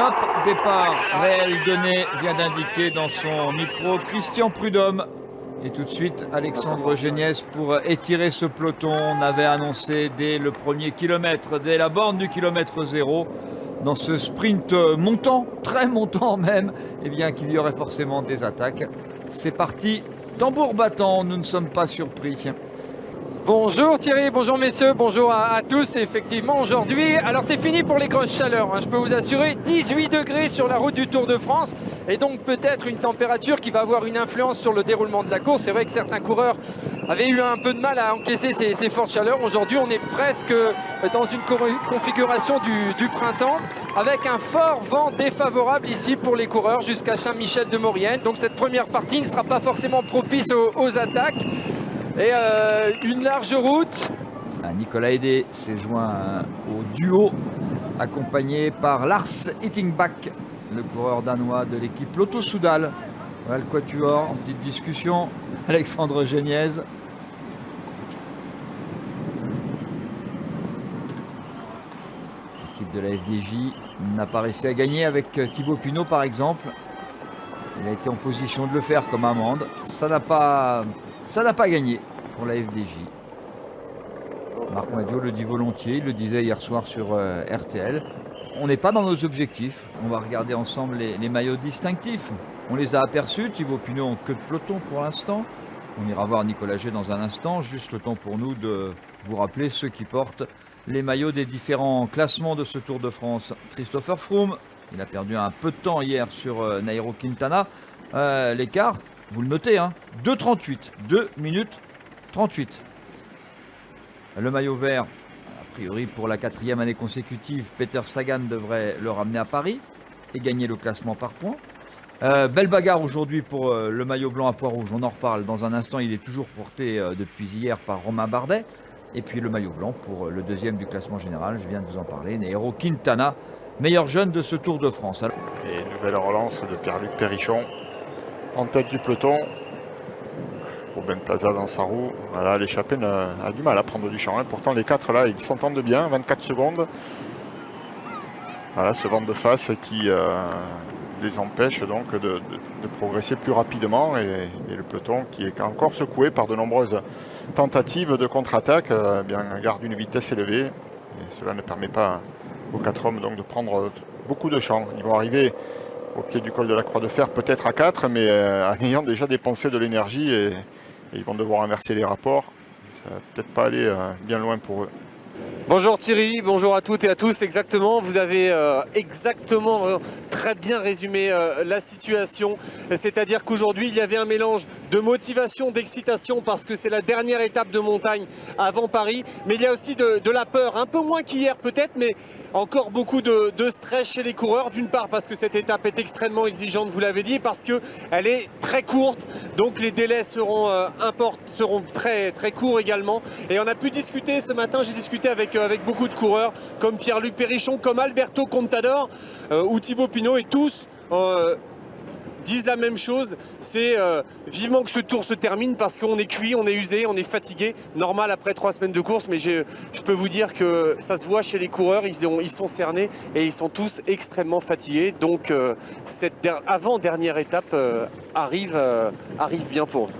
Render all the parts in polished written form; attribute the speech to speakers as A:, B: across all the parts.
A: Hop, départ réel donné, vient d'indiquer dans son micro Christian Prudhomme. Et tout de suite, Alexandre Géniès pour étirer ce peloton. On avait annoncé dès le premier kilomètre, dès la borne du kilomètre 0, dans ce sprint montant, très montant même, eh bien qu'il y aurait forcément des attaques. C'est parti, tambour battant, nous ne sommes pas surpris.
B: Bonjour Thierry, bonjour messieurs, bonjour à tous. Effectivement, aujourd'hui, alors c'est fini pour les grosses chaleurs, hein, je peux vous assurer, 18 degrés sur la route du Tour de France et donc peut-être une température qui va avoir une influence sur le déroulement de la course. C'est vrai que certains coureurs avaient eu un peu de mal à encaisser ces fortes chaleurs. Aujourd'hui, on est presque dans une configuration du printemps avec un fort vent défavorable ici pour les coureurs jusqu'à Saint-Michel-de-Maurienne. Donc cette première partie ne sera pas forcément propice aux attaques. Et une large route.
A: Nicolas Hédé s'est joint au duo, accompagné par Lars Ittingbach, le coureur danois de l'équipe Lotto Soudal. Voilà le quatuor en petite discussion. Alexandre Géniez. L'équipe de la FDJ n'a pas réussi à gagner avec Thibaut Pinot par exemple. Il a été en position de le faire comme Amande. Ça n'a pas gagné pour la FDJ. Marc Madiot le dit volontiers, il le disait hier soir sur RTL. On n'est pas dans nos objectifs. On va regarder ensemble les maillots distinctifs. On les a aperçus, Thibaut Pinot en queue de peloton pour l'instant. On ira voir Nicolas G dans un instant. Juste le temps pour nous de vous rappeler ceux qui portent les maillots des différents classements de ce Tour de France. Christopher Froome, il a perdu un peu de temps hier sur Nairo Quintana. L'écart, vous le notez, hein, 2,38, 2 minutes 38. Le maillot vert, a priori pour la 4e année consécutive, Peter Sagan devrait le ramener à Paris et gagner le classement par points. Belle bagarre aujourd'hui pour le maillot blanc à pois rouge, on en reparle dans un instant, il est toujours porté depuis hier par Romain Bardet. Et puis le maillot blanc pour le 2e du classement général, je viens de vous en parler, Nairo Quintana, meilleur jeune de ce Tour de France.
C: Et nouvelle relance de Pierre-Luc Perrichon en tête du peloton. Pour Ben Plaza dans sa roue, voilà, l'échappée a du mal à prendre du champ. Hein. Pourtant les 4 là, ils s'entendent bien, 24 secondes. Voilà ce vent de face qui les empêche donc de progresser plus rapidement et le peloton qui est encore secoué par de nombreuses tentatives de contre-attaque, bien garde une vitesse élevée et cela ne permet pas aux 4 hommes donc de prendre beaucoup de champ. Ils vont arriver au pied du col de la Croix de Fer peut-être à 4 mais en ayant déjà dépensé de l'énergie et ils vont devoir inverser les rapports. Ça va peut-être pas aller bien loin pour eux.
B: Bonjour Thierry, bonjour à toutes et à tous. Exactement, vous avez très bien résumé la situation. C'est-à-dire qu'aujourd'hui, il y avait un mélange de motivation, d'excitation parce que c'est la dernière étape de montagne avant Paris. Mais il y a aussi de la peur, un peu moins qu'hier peut-être, mais encore beaucoup de stress chez les coureurs. D'une part parce que cette étape est extrêmement exigeante, vous l'avez dit, et parce qu'elle est très courte. Donc les délais seront très, très courts également. Et on a pu discuter ce matin, j'ai discuté avec beaucoup de coureurs comme Pierre-Luc Perrichon, comme Alberto Contador ou Thibaut Pinot, et tous disent la même chose, c'est vivement que ce tour se termine parce qu'on est cuit, on est usé, on est fatigué, normal après 3 semaines de course, mais je peux vous dire que ça se voit chez les coureurs, ils sont cernés et ils sont tous extrêmement fatigués, donc cette avant-dernière étape arrive bien pour eux.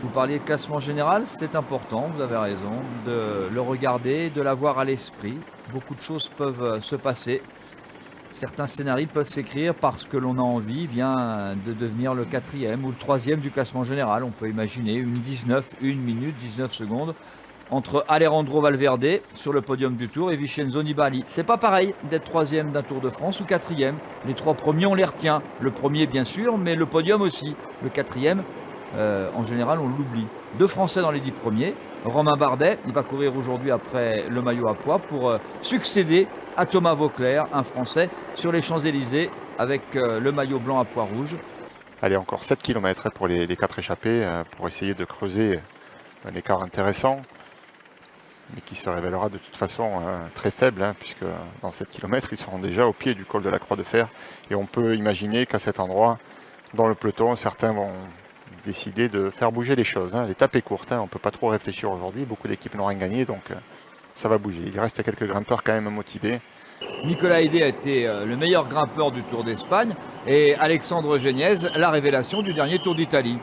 A: Vous parliez de classement général, c'est important, vous avez raison, de le regarder, de l'avoir à l'esprit. Beaucoup de choses peuvent se passer. Certains scénarios peuvent s'écrire parce que l'on a envie de devenir le 4e ou le 3e du classement général. On peut imaginer une minute 19 secondes entre Alejandro Valverde sur le podium du Tour et Vincenzo Nibali. C'est pas pareil d'être 3e d'un Tour de France ou 4e. Les 3 premiers, on les retient. Le premier bien sûr, mais le podium aussi. Le 4e, en général, on l'oublie. 2 Français dans les 10 premiers. Romain Bardet, il va courir aujourd'hui après le maillot à pois pour succéder à Thomas Vauclair, un Français, sur les Champs-Élysées avec le maillot blanc à pois rouge.
C: Allez, encore 7 km pour les 4 échappés pour essayer de creuser un écart intéressant, mais qui se révélera de toute façon très faible, hein, puisque dans 7 km, ils seront déjà au pied du col de la Croix de Fer. Et on peut imaginer qu'à cet endroit, dans le peloton, certains vont décider de faire bouger les choses. Hein. L'étape est courte, hein, on ne peut pas trop réfléchir aujourd'hui. Beaucoup d'équipes n'ont rien gagné, donc ça va bouger. Il reste quelques grimpeurs quand même motivés.
A: Nicolas Hédé a été le meilleur grimpeur du Tour d'Espagne et Alexandre Géniez, la révélation du dernier Tour d'Italie.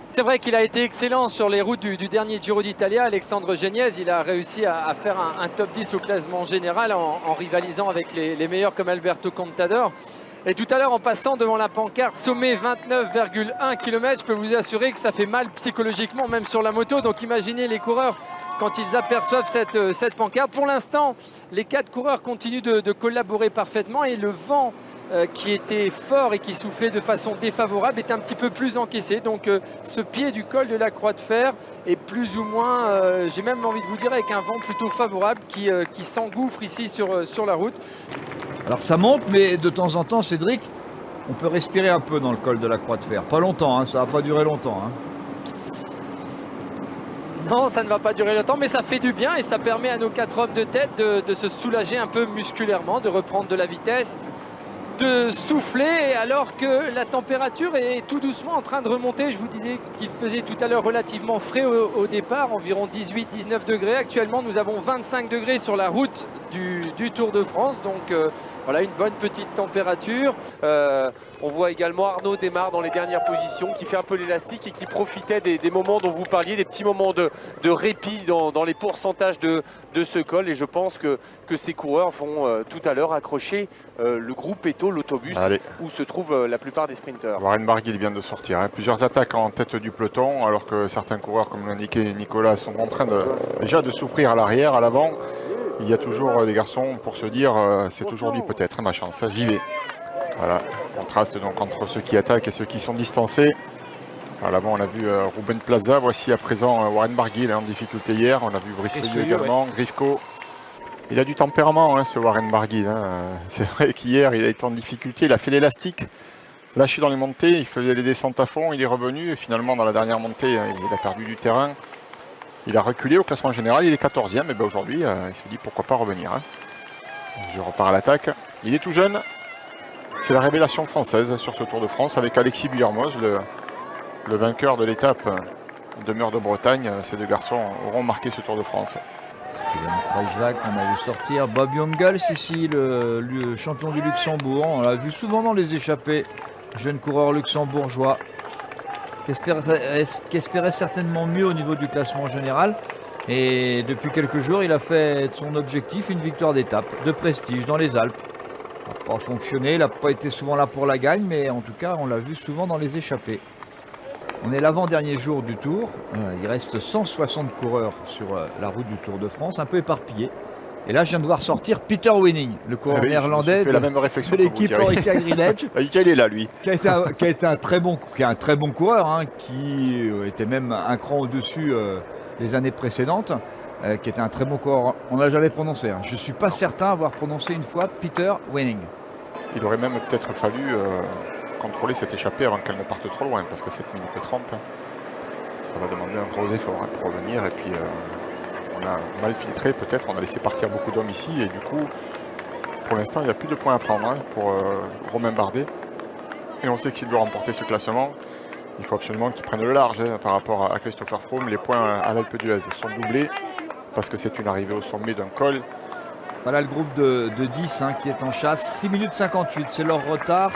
D: C'est vrai qu'il a été excellent sur les routes du dernier Giro d'Italia. Alexandre Géniez, il a réussi à faire un top 10 au classement général en rivalisant avec les meilleurs comme Alberto Contador. Et tout à l'heure, en passant devant la pancarte sommet 29,1 km, je peux vous assurer que ça fait mal psychologiquement, même sur la moto. Donc imaginez les coureurs quand ils aperçoivent cette pancarte. Pour l'instant, les 4 coureurs continuent de collaborer parfaitement et le vent qui était fort et qui soufflait de façon défavorable est un petit peu plus encaissé. Donc ce pied du col de la Croix de Fer est plus ou moins, j'ai même envie de vous dire, avec un vent plutôt favorable qui s'engouffre ici sur la route.
A: Alors ça monte, mais de temps en temps, Cédric, on peut respirer un peu dans le col de la Croix de Fer. Pas longtemps, hein, ça va pas durer longtemps. Hein.
D: Non, ça ne va pas durer longtemps, mais ça fait du bien et ça permet à nos 4 hommes de tête de se soulager un peu musculairement, de reprendre de la vitesse, de souffler alors que la température est tout doucement en train de remonter. Je vous disais qu'il faisait tout à l'heure relativement frais au départ, environ 18-19 degrés. Actuellement, nous avons 25 degrés sur la route du Tour de France. Donc voilà, une bonne petite température.
B: On voit également Arnaud Démare dans les dernières positions qui fait un peu l'élastique et qui profitait des moments dont vous parliez, des petits moments de répit dans les pourcentages de ce col. Et je pense que ces coureurs vont tout à l'heure accrocher le groupe Eto, l'autobus, où se trouvent la plupart des sprinteurs.
C: Warren Barguil vient de sortir. Hein. Plusieurs attaques en tête du peloton, alors que certains coureurs, comme l'indiquait Nicolas, sont en train déjà de souffrir à l'arrière, à l'avant. Il y a toujours des garçons pour se dire c'est aujourd'hui peut-être ma chance, j'y vais. Voilà, contraste donc entre ceux qui attaquent et ceux qui sont distancés. À l'avant, on a vu Ruben Plaza, voici à présent Warren Barguil en difficulté hier. On a vu Brice Feuilleux également, Grifko. Il a du tempérament, hein, ce Warren Barguil. Hein. C'est vrai qu'hier, il a été en difficulté, il a fait l'élastique, lâché dans les montées, il faisait les descentes à fond, il est revenu et finalement dans la dernière montée, il a perdu du terrain. Il a reculé au classement général, il est 14e, et bien aujourd'hui, il se dit pourquoi pas revenir. Hein. Je repars à l'attaque. Il est tout jeune. C'est la révélation française sur ce Tour de France avec Alexis Vuillermoz, le vainqueur de l'étape demeure de Bretagne. Ces deux garçons auront marqué ce Tour de France.
A: Steven Kruijswijk, on a vu sortir. Bob Jungels ici, le champion du Luxembourg. On l'a vu souvent dans les échappées. Jeune coureur luxembourgeois qui espérait certainement mieux au niveau du classement général. Et depuis quelques jours, il a fait de son objectif une victoire d'étape, de prestige dans les Alpes. Ça n'a pas fonctionné, il n'a pas été souvent là pour la gagne, mais en tout cas, on l'a vu souvent dans les échappées. On est l'avant-dernier jour du Tour. Il reste 160 coureurs sur la route du Tour de France, un peu éparpillés. Et là, je viens de voir sortir Peter Winning, le coureur néerlandais de l'équipe Orica Greenedge.
C: Il est là, lui.
A: Qui a été un très bon coureur, hein, qui était même un cran au-dessus les années précédentes, qui était un très bon coureur. On ne l'a jamais prononcé. Hein. Je ne suis pas certain avoir prononcé une fois Peter Winning.
C: Il aurait même peut-être fallu contrôler cette échappée avant qu'elle ne parte trop loin, parce que 7 minutes 30, ça va demander un gros effort hein, pour revenir. Et puis, on a mal filtré peut-être, on a laissé partir beaucoup d'hommes ici, et du coup, pour l'instant, il n'y a plus de points à prendre hein, pour Romain Bardet. Et on sait qu'il doit remporter ce classement. Il faut absolument qu'il prenne le large hein, par rapport à Christopher Froome. Les points à l'Alpe d'Huez sont doublés, parce que c'est une arrivée au sommet d'un col.
A: Voilà le groupe de 10 hein, qui est en chasse. 6 minutes 58, c'est leur retard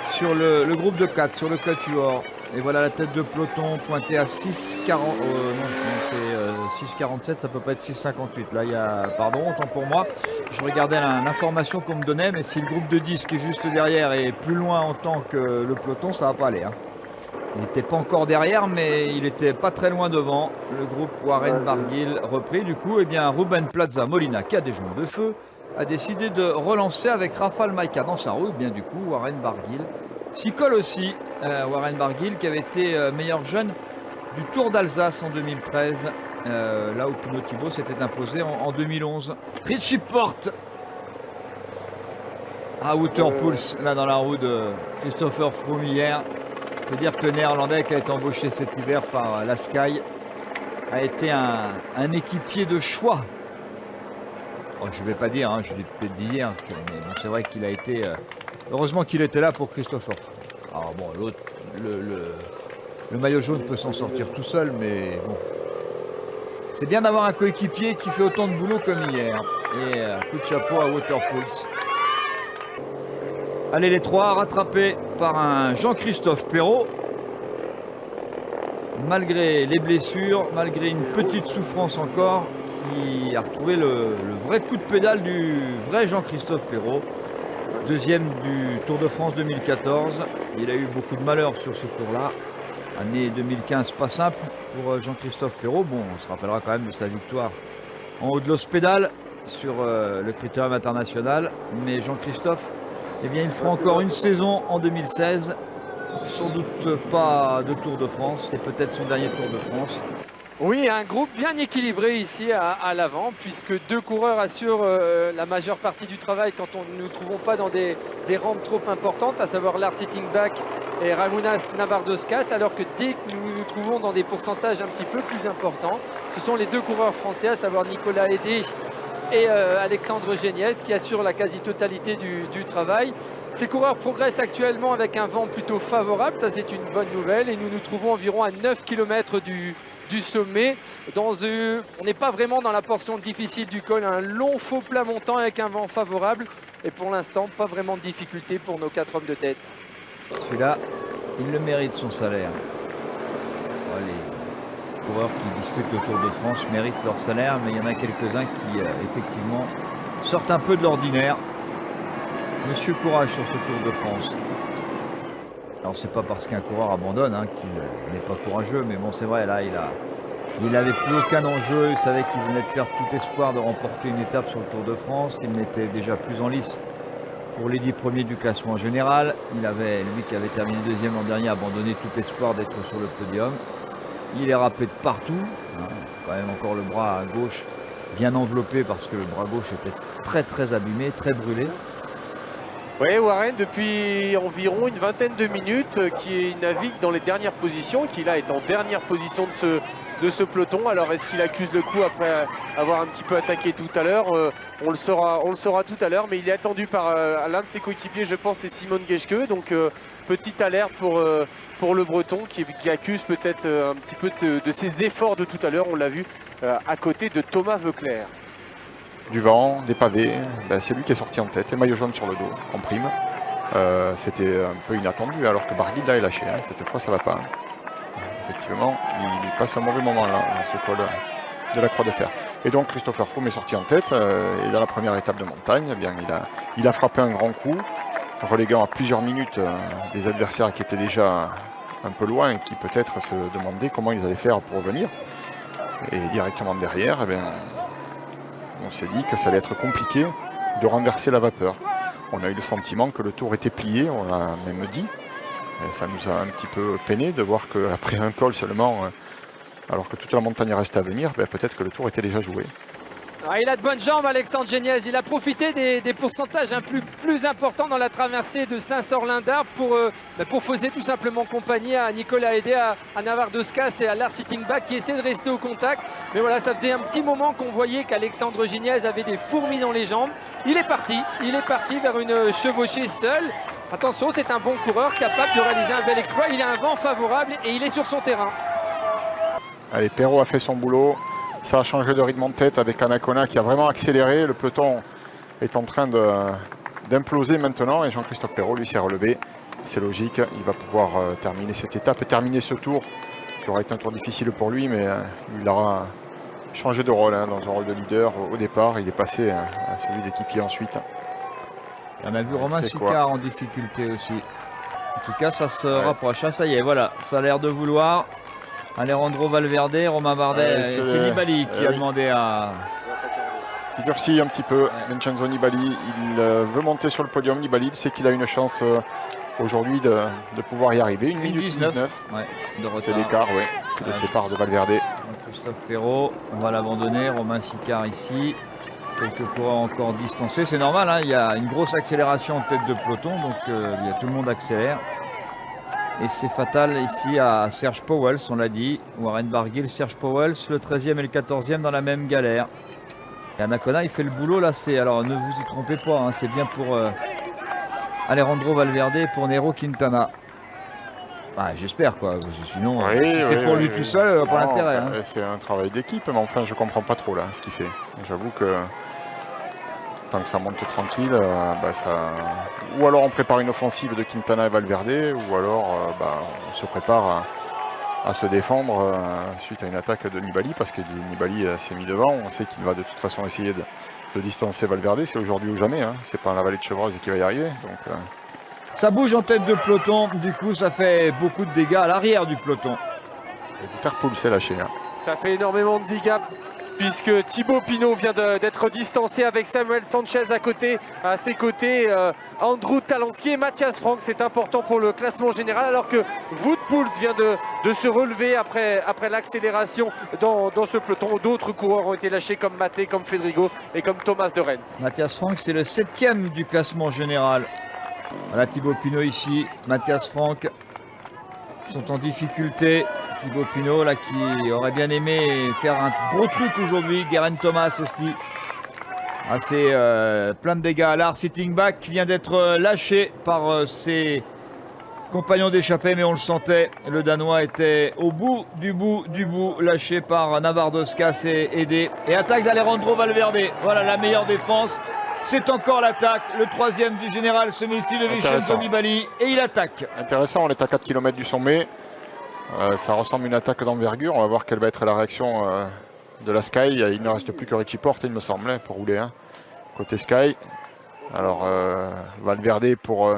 A: sur le groupe de 4, sur le quatuor. Et voilà la tête de peloton pointée à 6,40. Non, c'est 6,47, ça peut pas être 6,58. Là, il y a. Pardon, autant pour moi. Je regardais l'information qu'on me donnait, mais si le groupe de 10 qui est juste derrière est plus loin en temps que le peloton, ça va pas aller. Hein. Il n'était pas encore derrière, mais il était pas très loin devant. Le groupe Warren Barguil repris. Du coup, eh bien, Ruben Plaza Molina, qui a des jambes de feu, a décidé de relancer avec Rafał Majka dans sa roue. Et bien, du coup, Warren Barguil s'y colle aussi. Warren Barguil qui avait été meilleur jeune du Tour d'Alsace en 2013, là où Pinot Thibaut s'était imposé en 2011. Richie Porte à Wouterpoels, là dans la roue de Christopher Froome hier. On peut dire que le Néerlandais qui a été embauché cet hiver par la Sky a été un équipier de choix. Oh, je ne vais pas dire, hein, je l'ai peut-être dit hier, mais bon, c'est vrai qu'il a été... heureusement qu'il était là pour Christopher Froome. Alors bon, l'autre, le maillot jaune peut s'en sortir tout seul, mais bon. C'est bien d'avoir un coéquipier qui fait autant de boulot comme hier. Et coup de chapeau à Waterpulse. Allez, les trois rattrapés par un Jean-Christophe Perrault. Malgré les blessures, malgré une petite souffrance encore, qui a retrouvé le vrai coup de pédale du vrai Jean-Christophe Perrault. Deuxième du Tour de France 2014. Il a eu beaucoup de malheur sur ce tour-là. Année 2015 pas simple pour Jean-Christophe Perrault. Bon, on se rappellera quand même de sa victoire en haut de l'Hospédale sur le Critérium international. Mais Jean-Christophe, eh bien, il fera encore une saison en 2016. Sans doute pas de Tour de France. C'est peut-être son dernier Tour de France.
D: Oui, un groupe bien équilibré ici à l'avant, puisque deux coureurs assurent la majeure partie du travail quand on ne nous trouvons pas dans des rampes trop importantes, à savoir Lars Sittingback et Ramounas Navardoskas, alors que dès que nous nous trouvons dans des pourcentages un petit peu plus importants, ce sont les deux coureurs français, à savoir Nicolas Hédé et Alexandre Géniez, qui assurent la quasi-totalité du travail. Ces coureurs progressent actuellement avec un vent plutôt favorable, ça c'est une bonne nouvelle, et nous nous trouvons environ à 9 km du sommet. On n'est pas vraiment dans la portion difficile du col, un long faux plat montant avec un vent favorable, et pour l'instant pas vraiment de difficulté pour nos 4 hommes de tête.
A: Celui-là, il le mérite son salaire. Les coureurs qui disputent le Tour de France méritent leur salaire, mais il y en a quelques-uns qui effectivement sortent un peu de l'ordinaire. Monsieur Courage sur ce Tour de France. Alors c'est pas parce qu'un coureur abandonne qu'il n'est pas courageux, mais bon c'est vrai, là il n'avait plus aucun enjeu, il savait qu'il venait de perdre tout espoir de remporter une étape sur le Tour de France, qu'il n'était déjà plus en lice pour les 10 premiers du classement général. Il avait, lui qui avait terminé deuxième l'an dernier, abandonné tout espoir d'être sur le podium. Il est râpé de partout, quand même encore le bras à gauche bien enveloppé parce que le bras gauche était très abîmé, très brûlé.
B: Oui, Warren, depuis environ une vingtaine de minutes, qui navigue dans les dernières positions, qui là est en dernière position de ce peloton. Alors est-ce qu'il accuse le coup après avoir un petit peu attaqué tout à l'heure? On le saura tout à l'heure, mais il est attendu par l'un de ses coéquipiers, je pense, c'est Simon Geschke. Donc petite alerte pour le Breton qui accuse peut-être un petit peu de ses efforts de tout à l'heure. On l'a vu à côté de Thomas Voeckler.
C: Du vent, des pavés, c'est lui qui est sorti en tête, les maillots jaunes sur le dos, en prime. C'était un peu inattendu alors que Barguil là est lâché, cette fois ça va pas. Effectivement, il passe un mauvais moment là, dans ce col de la Croix de Fer. Et donc Christopher Froome est sorti en tête, et dans la première étape de montagne, eh bien, il a frappé un grand coup, reléguant à plusieurs minutes des adversaires qui étaient déjà un peu loin et qui peut-être se demandaient comment ils allaient faire pour revenir. Et directement derrière, eh bien, on s'est dit que ça allait être compliqué de renverser la vapeur. On a eu le sentiment que le tour était plié, on l'a même dit. Et ça nous a un petit peu peiné de voir qu'après un col seulement, alors que toute la montagne reste à venir, peut-être que le tour était déjà joué.
D: Ah, il a de bonnes jambes, Alexandre Géniez. Il a profité des pourcentages plus importants dans la traversée de Saint-Sorlin-d'Arve pour fausser tout simplement compagnie à Nicolas Hédé, à Navardoskas et à Lars Sittingback qui essaient de rester au contact. Mais voilà, ça faisait un petit moment qu'on voyait qu'Alexandre Géniez avait des fourmis dans les jambes. Il est parti vers une chevauchée seule. Attention, c'est un bon coureur capable de réaliser un bel exploit. Il a un vent favorable et il est sur son terrain.
C: Allez, Perrault a fait son boulot. Ça a changé de rythme en tête avec Anacona qui a vraiment accéléré. Le peloton est en train d'imploser maintenant et Jean-Christophe Perrault lui s'est relevé. C'est logique, il va pouvoir terminer cette étape et terminer ce tour qui aura été un tour difficile pour lui, mais il aura changé de rôle dans un rôle de leader au départ. Il est passé à celui d'équipier ensuite.
A: On a vu Romain Sicard en difficulté aussi. En tout cas, ça se rapproche. Ça y est, voilà, ça a l'air de vouloir. Alejandro Valverde, Romain Bardet, c'est Nibali qui a demandé à...
C: Il durcit un petit peu, Vincenzo Nibali, il veut monter sur le podium. Nibali, c'est qu'il a une chance aujourd'hui de pouvoir y arriver. 1 minute 19, c'est l'écart, le sépare de Valverde.
A: Christophe Perrault, on va l'abandonner, Romain Sicard ici. Quelques coureurs encore distancés, c'est normal, il y a une grosse accélération en tête de peloton, donc tout le monde accélère. Et c'est fatal ici à Serge Pauwels, on l'a dit. Warren Barguil, Serge Pauwels, le 13e et le 14e dans la même galère. Et Anacona, il fait le boulot là. Alors ne vous y trompez pas, c'est bien pour Alejandro Valverde et pour Nairo Quintana. Ah, j'espère quoi, parce que sinon,
C: Oui,
A: si c'est
C: oui,
A: pour
C: oui,
A: lui
C: oui.
A: tout seul, pas
C: Non,
A: d'intérêt. Hein.
C: C'est un travail d'équipe, mais enfin, je comprends pas trop là ce qu'il fait. J'avoue que tant que ça monte tranquille, ou alors on prépare une offensive de Quintana et Valverde, ou alors on se prépare à se défendre suite à une attaque de Nibali, parce que Nibali s'est mis devant. On sait qu'il va de toute façon essayer de distancer Valverde. C'est aujourd'hui ou jamais. Hein. C'est pas dans la vallée de Chevreuse qu'il va y arriver. Donc,
A: Ça bouge en tête de peloton, du coup ça fait beaucoup de dégâts à l'arrière du peloton.
C: Interpool s'est lâché. Hein.
B: Ça fait énormément de dégâts puisque Thibaut Pinot vient d'être distancé avec Samuel Sanchez à ses côtés, Andrew Talansky et Matthias Frank. C'est important pour le classement général, alors que Wout Poels vient de se relever après l'accélération dans ce peloton. D'autres coureurs ont été lâchés comme Maté, comme Fedrigo et comme Thomas de Rent.
A: Mathias Frank, c'est le 7e du classement général. Voilà Thibaut Pinot ici, Matthias Frank sont en difficulté. Thibaut Pinot là qui aurait bien aimé faire un gros truc aujourd'hui. Geraint Thomas aussi. Assez plein de dégâts. Lars Sittingback qui vient d'être lâché par ses compagnons d'échappée, mais on le sentait. Le Danois était au bout, lâché par Navardoskas et aidé. Et attaque d'Alejandro Valverde. Voilà la meilleure défense. C'est encore l'attaque. Le 3e du général se méfie de Vincenzo Nibali et il attaque.
C: Intéressant, on est à 4 km du sommet. Ça ressemble à une attaque d'envergure. On va voir quelle va être la réaction de la Sky. Il ne reste plus que Richie Porte, il me semble, pour rouler. Hein. Côté Sky. Alors, Valverde pour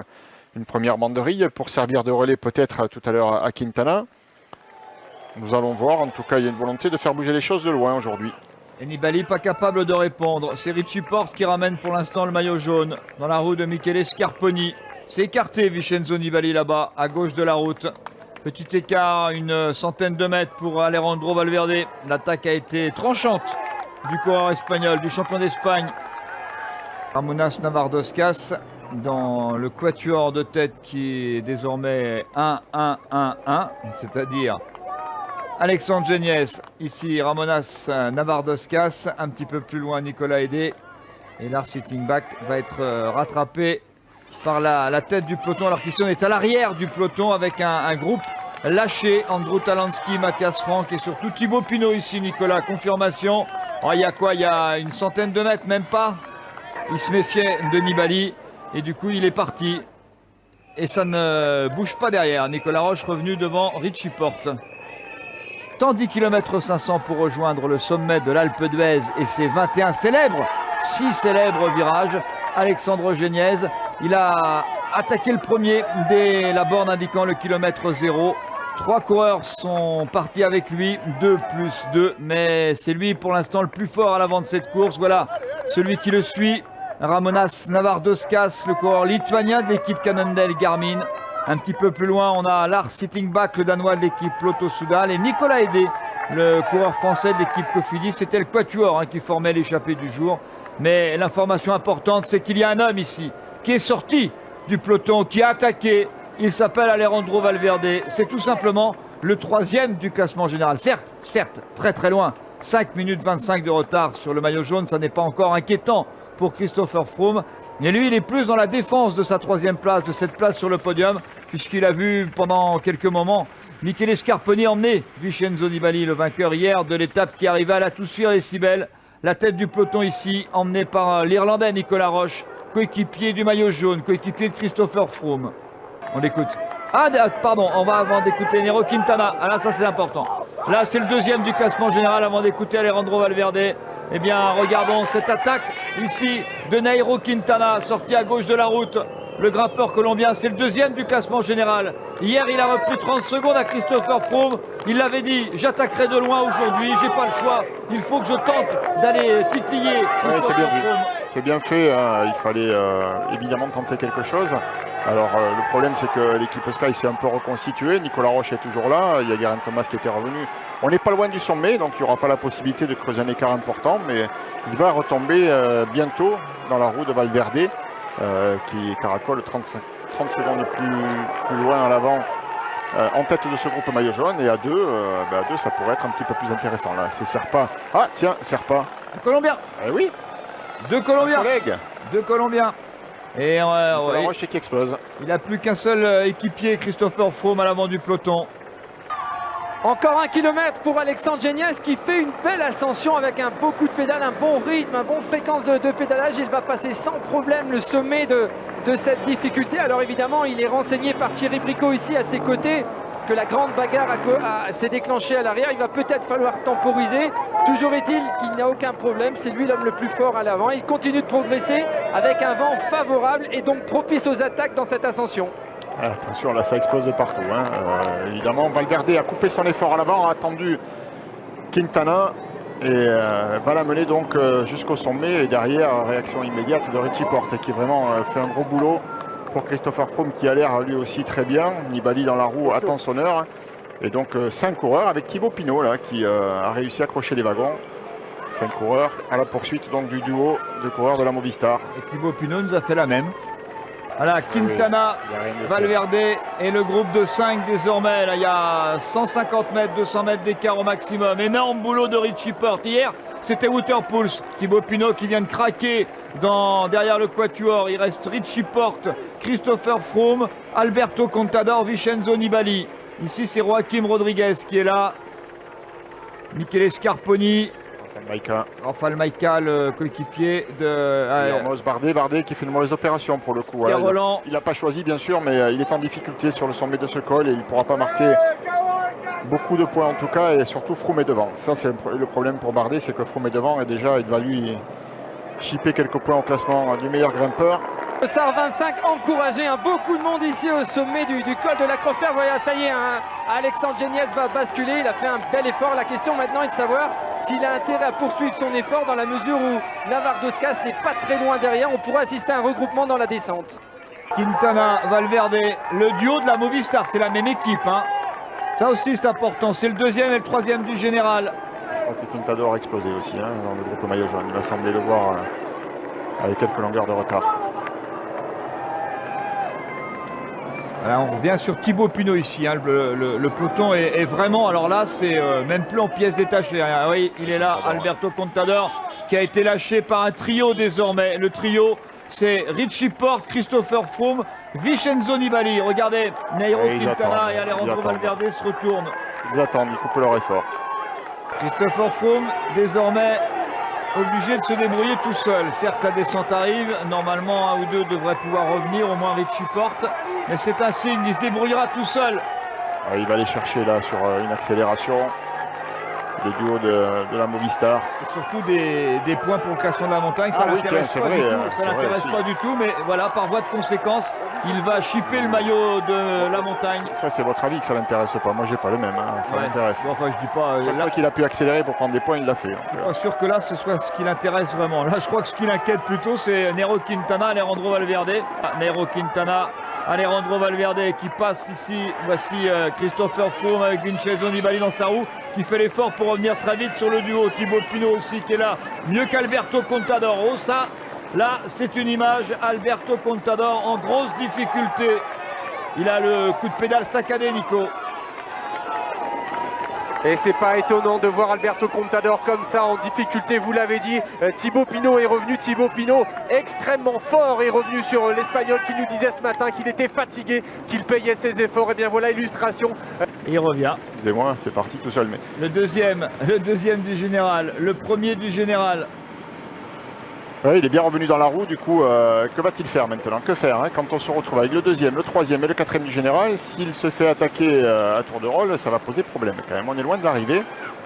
C: une première banderille, pour servir de relais peut-être tout à l'heure à Quintana. Nous allons voir. En tout cas, il y a une volonté de faire bouger les choses de loin aujourd'hui.
A: Et Nibali pas capable de répondre. C'est Richie Porte qui ramène pour l'instant le maillot jaune dans la roue de Michele Scarponi. C'est écarté Vincenzo Nibali là-bas, à gauche de la route. Petit écart, une centaine de mètres pour Alejandro Valverde. L'attaque a été tranchante du coureur espagnol, du champion d'Espagne. Ramonas Navardoskas dans le quatuor de tête qui est désormais 1-1-1-1, c'est-à-dire Alexandre Geniez, ici Ramonas Navardoskas, un petit peu plus loin Nicolas Hédé. Et Lars Sittingback va être rattrapé par la tête du peloton, alors qu'ici on est à l'arrière du peloton avec un groupe lâché. Andrew Talansky, Matthias Frank et surtout Thibaut Pinot ici, Nicolas. Confirmation. Oh, il y a quoi? Il y a une centaine de mètres, même pas. Il se méfiait de Nibali et du coup il est parti. Et ça ne bouge pas derrière. Nicolas Roche revenu devant Richie Porte. 110 km 500 pour rejoindre le sommet de l'Alpe d'Huez et ses 21 célèbres, 6 célèbres virages. Alexandre Geniez, il a attaqué le premier dès la borne indiquant le kilomètre 0. 3 coureurs sont partis avec lui, 2 plus 2, mais c'est lui pour l'instant le plus fort à l'avant de cette course. Voilà celui qui le suit, Ramonas Navardoskas, le coureur lituanien de l'équipe Cannondale Garmin. Un petit peu plus loin, on a Lars Sittingback, le Danois de l'équipe Lotto Soudal, et Nicolas Hédé, le coureur français de l'équipe Cofidis. C'était le quatuor qui formait l'échappée du jour. Mais l'information importante, c'est qu'il y a un homme ici qui est sorti du peloton, qui a attaqué. Il s'appelle Alejandro Valverde. C'est tout simplement le 3e du classement général. Certes, très très loin. 5 minutes 25 de retard sur le maillot jaune, ça n'est pas encore inquiétant pour Christopher Froome. Mais lui, il est plus dans la défense de sa 3e place, de cette place sur le podium, puisqu'il a vu pendant quelques moments Michele Scarponi emmener Vincenzo Nibali, le vainqueur hier de l'étape qui arrivait à la Toussuire les Cibelles. La tête du peloton ici, emmené par l'Irlandais Nicolas Roche, coéquipier du maillot jaune, coéquipier de Christopher Froome. On l'écoute. Ah, pardon, on va avant d'écouter Nairo Quintana. Ah là, ça c'est important. Là, c'est le 2e du classement général avant d'écouter Alejandro Valverde. Eh bien, regardons cette attaque ici de Nairo Quintana, sorti à gauche de la route. Le grimpeur colombien, c'est le 2e du classement général. Hier, il a repris 30 secondes à Christopher Froome. Il l'avait dit, j'attaquerai de loin aujourd'hui, j'ai pas le choix. Il faut que je tente d'aller titiller Christopher Froome.
C: C'est bien fait, il fallait évidemment tenter quelque chose. Alors le problème c'est que l'équipe Sky s'est un peu reconstituée, Nicolas Roche est toujours là, il y a Geraint Thomas qui était revenu. On n'est pas loin du sommet, donc il n'y aura pas la possibilité de creuser un écart important, mais il va retomber bientôt dans la roue de Valverde, qui caracole 30 secondes plus loin à l'avant, en tête de ce groupe maillot jaune, et à 2, ça pourrait être un petit peu plus intéressant. Là, c'est Serpa. Ah tiens, Serpa.
A: Un Colombien.
C: Eh oui.
A: 2 Colombiens.
C: 2
A: Colombiens. Et
C: La Roche qui explose.
A: il n'a plus qu'un seul équipier, Christopher Froome, à l'avant du peloton.
D: Encore 1 kilomètre pour Alexandre Géniez qui fait une belle ascension avec un beau coup de pédale, un bon rythme, une bonne fréquence de pédalage. Il va passer sans problème le sommet de cette difficulté. Alors évidemment, il est renseigné par Thierry Bricot ici à ses côtés, parce que la grande bagarre s'est déclenchée à l'arrière. Il va peut-être falloir temporiser. Toujours est-il qu'il n'y a aucun problème. C'est lui l'homme le plus fort à l'avant. Il continue de progresser avec un vent favorable et donc propice aux attaques dans cette ascension.
C: Attention, là ça explose de partout. Hein. Évidemment, Valverde a coupé son effort à l'avant, a attendu Quintana et va l'amener donc jusqu'au sommet. Et derrière, réaction immédiate de Richie Porte qui vraiment fait un gros boulot pour Christopher Froome qui a l'air lui aussi très bien. Nibali dans la roue attend son heure. Et donc 5 coureurs avec Thibaut Pinot là, qui a réussi à accrocher les wagons. 5 coureurs à la poursuite donc du duo de coureurs de la Movistar.
A: Et Thibaut Pinot nous a fait la même. Voilà, Quintana, Valverde et le groupe de 5 désormais. Là, il y a 150 mètres, 200 mètres d'écart au maximum. Énorme boulot de Richie Porte. Hier, c'était Wouterpoels. Thibaut Pinot qui vient de craquer derrière le quatuor. Il reste Richie Porte, Christopher Froome, Alberto Contador, Vincenzo Nibali. Ici, c'est Joaquim Rodriguez qui est là. Michele Scarponi. Rafael Maïka, le coéquipier de
C: Bardet qui fait une mauvaise opération pour le coup.
A: Pierre Roland.
C: Il n'a pas choisi bien sûr, mais il est en difficulté sur le sommet de ce col et il ne pourra pas marquer beaucoup de points en tout cas, et surtout Froome est devant. Ça c'est le problème pour Bardet, c'est que Froome est devant et déjà il va lui chipper quelques points au classement du meilleur grimpeur.
D: SAR 25 encouragé, beaucoup de monde ici au sommet du col de la Croix-Ferre. Voilà, ça y est, Alexandre Géniez va basculer, il a fait un bel effort. La question maintenant est de savoir s'il a intérêt à poursuivre son effort dans la mesure où Navarro-Dos n'est pas très loin derrière. On pourrait assister à un regroupement dans la descente.
A: Quintana, Valverde, le duo de la Movistar, c'est la même équipe. Hein. Ça aussi c'est important, c'est le deuxième et le troisième du général.
C: Je crois que Quintador a explosé aussi dans le groupe maillot jaune. Il m'a semblé le voir avec quelques longueurs de retard.
A: Alors on revient sur Thibaut Pinot ici, hein. Le peloton est vraiment, alors là c'est même plus en pièces détachées. Hein. Oui, il est là, Alberto Contador qui a été lâché par un trio désormais. Le trio c'est Richie Porte, Christopher Froome, Vincenzo Nibali. Regardez, Nairo Quintana et Alejandro Valverde se retournent.
C: Ils attendent, ils coupent leur effort.
A: Christopher Froome désormais obligé de se débrouiller tout seul. Certes, la descente arrive. Normalement, un ou deux devraient pouvoir revenir, au moins Richie Porte. Mais c'est un signe, il se débrouillera tout seul.
C: Il va aller chercher là sur une accélération. Le duo de la Movistar.
A: Et surtout des points pour le classement de la montagne. Ça l'intéresse pas du tout. Ça l'intéresse pas du tout. Mais voilà, par voie de conséquence, il va chipper le maillot de la montagne.
C: Ça, c'est votre avis que ça l'intéresse pas. Moi, j'ai pas le même. Hein. Ça l'intéresse.
A: Bon, enfin, je dis pas.
C: Chaque fois qu'il a pu accélérer pour prendre des points, il l'a fait.
A: Je suis pas sûr que là, ce soit ce qui l'intéresse vraiment. Là, je crois que ce qui l'inquiète plutôt, c'est Nairo Quintana, Alejandro Valverde. Nairo Quintana, Alejandro Valverde qui passe ici. Voici Christopher Froome avec Vincenzo Nibali dans sa roue, qui fait l'effort pour revenir très vite sur le duo. Thibaut Pinot aussi qui est là, mieux qu'Alberto Contador. Oh ça, là c'est une image, Alberto Contador en grosse difficulté. Il a le coup de pédale saccadé, Nico.
B: Et c'est pas étonnant de voir Alberto Contador comme ça en difficulté, vous l'avez dit. Thibaut Pinot est revenu, Thibaut Pinot extrêmement fort est revenu sur l'Espagnol qui nous disait ce matin qu'il était fatigué, qu'il payait ses efforts. Et bien voilà illustration.
A: Et il revient.
C: Excusez-moi, c'est parti tout seul. Mais...
A: Le deuxième du général, le premier du général.
C: Oui, il est bien revenu dans la roue, du coup, que va-t-il faire maintenant? Que faire quand on se retrouve avec le deuxième, le troisième et le quatrième du général? S'il se fait attaquer à tour de rôle, ça va poser problème quand même. On est loin de l'arrivée.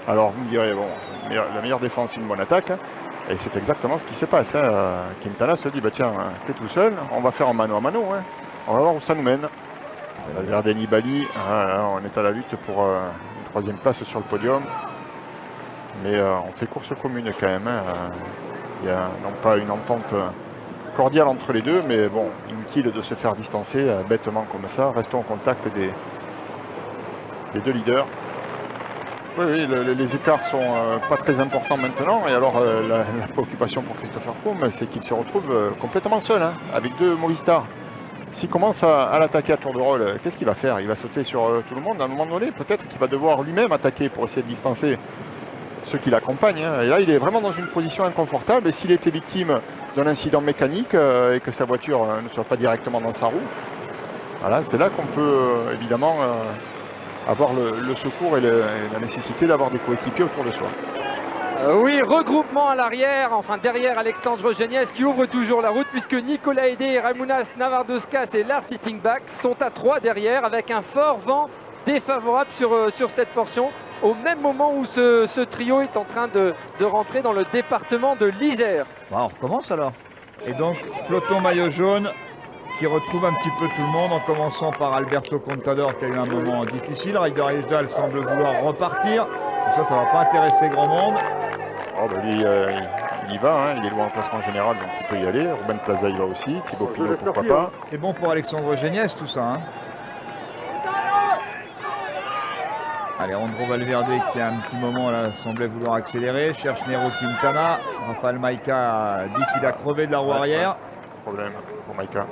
C: Alors vous me direz, bon, la meilleure défense, une bonne attaque. Et c'est exactement ce qui se passe. Quintana se dit, bah tiens, t'es tout seul, on va faire en mano à mano. On va voir où ça nous mène. Valverde Nibali, on est à la lutte pour une troisième place sur le podium. Mais on fait course commune quand même. Il y a non pas une entente cordiale entre les deux, mais bon, inutile de se faire distancer bêtement comme ça. Restons en contact des deux leaders. Oui, les écarts sont pas très importants maintenant. Et alors, la préoccupation pour Christopher Froome, c'est qu'il se retrouve complètement seul, avec deux Movistar. S'il commence à l'attaquer à tour de rôle, qu'est-ce qu'il va faire? Il va sauter sur tout le monde à un moment donné. Peut-être qu'il va devoir lui-même attaquer pour essayer de distancer ceux qui l'accompagnent. Hein. Et là, il est vraiment dans une position inconfortable. Et s'il était victime d'un incident mécanique et que sa voiture ne soit pas directement dans sa roue, voilà, c'est là qu'on peut évidemment avoir le secours et la nécessité d'avoir des coéquipiers autour de soi.
D: Oui, regroupement à l'arrière, enfin derrière Alexandre Géniez qui ouvre toujours la route puisque Nicolas Hédé, Ramounas Navardoskas et Lars Sittingbäck sont à 3 derrière avec un fort vent défavorable sur cette portion au même moment où ce trio est en train de rentrer dans le département de l'Isère.
A: Bon, on recommence alors. Et donc, peloton maillot jaune qui retrouve un petit peu tout le monde en commençant par Alberto Contador qui a eu un moment difficile. Ryder Hesjedal semble vouloir repartir. Ça ne va pas intéresser grand monde.
C: Oh, bah, il y va, hein. Il est loin en classement général, donc il peut y aller. Ruben Plaza y va aussi, Thibaut Pinot pourquoi pas.
A: C'est bon pour Alexandre Géniez tout ça. Hein. Alejandro Valverde qui a un petit moment là semblait vouloir accélérer, cherche Nero Quintana. Rafael Maika dit qu'il a crevé de la roue arrière.
C: Problème pour Maika.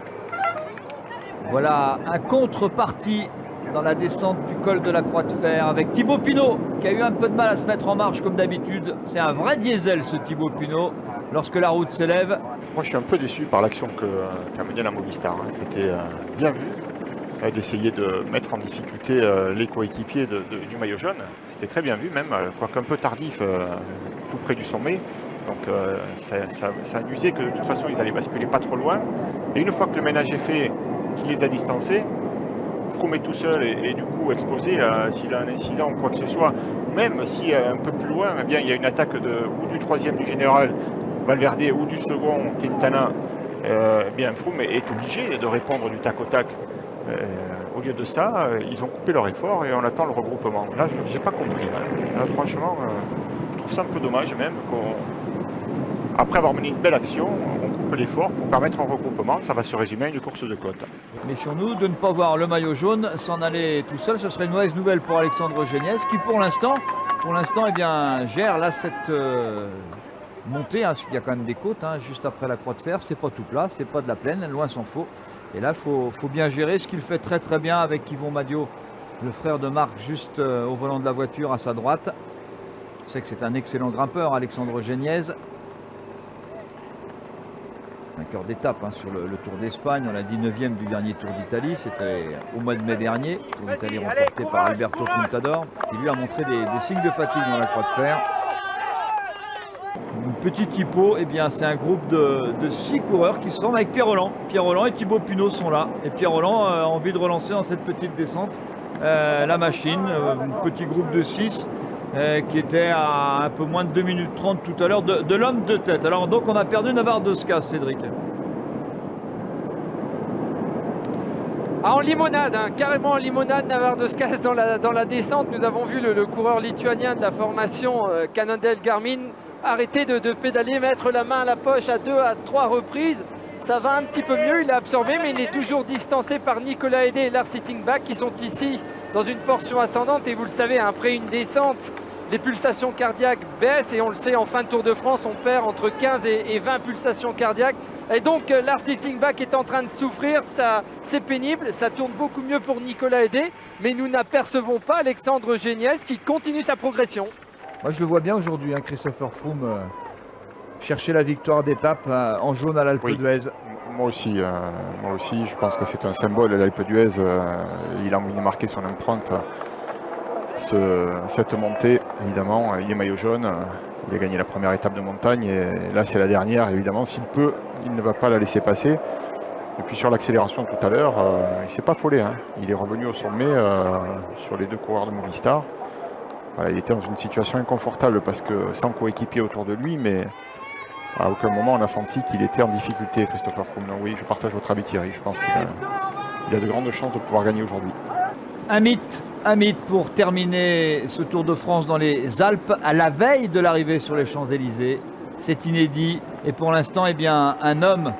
A: Voilà un contrepartie dans la descente du col de la Croix de Fer avec Thibaut Pinot qui a eu un peu de mal à se mettre en marche comme d'habitude. C'est un vrai diesel ce Thibaut Pinot lorsque la route s'élève.
C: Moi je suis un peu déçu par l'action qu'a menée la Movistar. Hein. C'était bien vu d'essayer de mettre en difficulté les coéquipiers du maillot jaune. C'était très bien vu même, quoique un peu tardif tout près du sommet. Donc ça induisait que de toute façon ils allaient basculer pas trop loin. Et une fois que le ménage est fait, qu'il les a distancés, Froome est tout seul et du coup exposé s'il a un incident ou quoi que ce soit, même si un peu plus loin, eh bien, il y a une attaque ou du troisième du général Valverde ou du second Quintana, eh bien Froome est obligé de répondre du tac au tac. Au lieu de ça, ils ont coupé leur effort et on attend le regroupement. Là, je n'ai pas compris. Là, franchement, je trouve ça un peu dommage même qu'après avoir mené une belle action, on coupe l'effort pour permettre un regroupement. Ça va se résumer à une course de côte.
A: Méfions-nous de ne pas voir le maillot jaune s'en aller tout seul. Ce serait une mauvaise nouvelle pour Alexandre Géniez qui pour l'instant eh bien, gère là cette montée. Hein, parce qu'il y a quand même des côtes hein, juste après la Croix de Fer. C'est pas tout plat, c'est pas de la plaine, loin s'en faut. Et là, il faut bien gérer ce qu'il fait très très bien avec Yvon Madio, le frère de Marc, juste au volant de la voiture à sa droite. Je sais que c'est un excellent grimpeur, Alexandre Géniez. Un cœur d'étape hein, sur le Tour d'Espagne, on l'a dit 9e du dernier Tour d'Italie, c'était au mois de mai dernier, Tour d'Italie remporté par Alberto Contador, qui lui a montré des signes de fatigue dans la Croix de Fer. Une petite hippo, eh bien c'est un groupe de 6 coureurs qui se forment avec Pierre Rolland. Pierre Rolland et Thibaut Pinot sont là. Et Pierre Rolland a envie de relancer dans cette petite descente la machine, un petit groupe de 6 qui était à un peu moins de 2 minutes 30 tout à l'heure de l'homme de tête. Alors donc on a perdu Navardoskas, Cédric.
D: En limonade, hein, carrément en limonade, Navardoskas dans la descente. Nous avons vu le coureur lituanien de la formation Cannondale Garmin arrêter de pédaler, mettre la main à la poche à 2 à 3 reprises. Ça va un petit peu mieux, il est absorbé, mais il est toujours distancé par Nicolas Hédé et Lars Sittingbäck qui sont ici dans une portion ascendante. Et vous le savez, après une descente, les pulsations cardiaques baissent et on le sait, en fin de Tour de France, on perd entre 15 et 20 pulsations cardiaques. Et donc Lars Sittingbäck est en train de souffrir, c'est pénible, ça tourne beaucoup mieux pour Nicolas Hédé, mais nous n'apercevons pas Alexandre Géniez qui continue sa progression.
A: Moi je le vois bien aujourd'hui, hein, Christopher Froome chercher la victoire d'étape en jaune à l'Alpe d'Huez.
C: Moi aussi, je pense que c'est un symbole à l'Alpe d'Huez. Il a envie de marquer son empreinte. Cette montée, évidemment, il est maillot jaune. Il a gagné la première étape de montagne et là c'est la dernière. Évidemment, s'il peut, il ne va pas la laisser passer. Et puis sur l'accélération tout à l'heure, il ne s'est pas affolé. Hein. Il est revenu au sommet sur les 2 coureurs de Movistar. Voilà, il était dans une situation inconfortable parce que sans coéquipier autour de lui, mais à aucun moment on a senti qu'il était en difficulté, Christopher Froome. Non, oui, je partage votre avis, Thierry. Je pense qu'il a de grandes chances de pouvoir gagner aujourd'hui.
A: Un mythe pour terminer ce Tour de France dans les Alpes à la veille de l'arrivée sur les Champs-Élysées. C'est inédit et pour l'instant, eh bien, un homme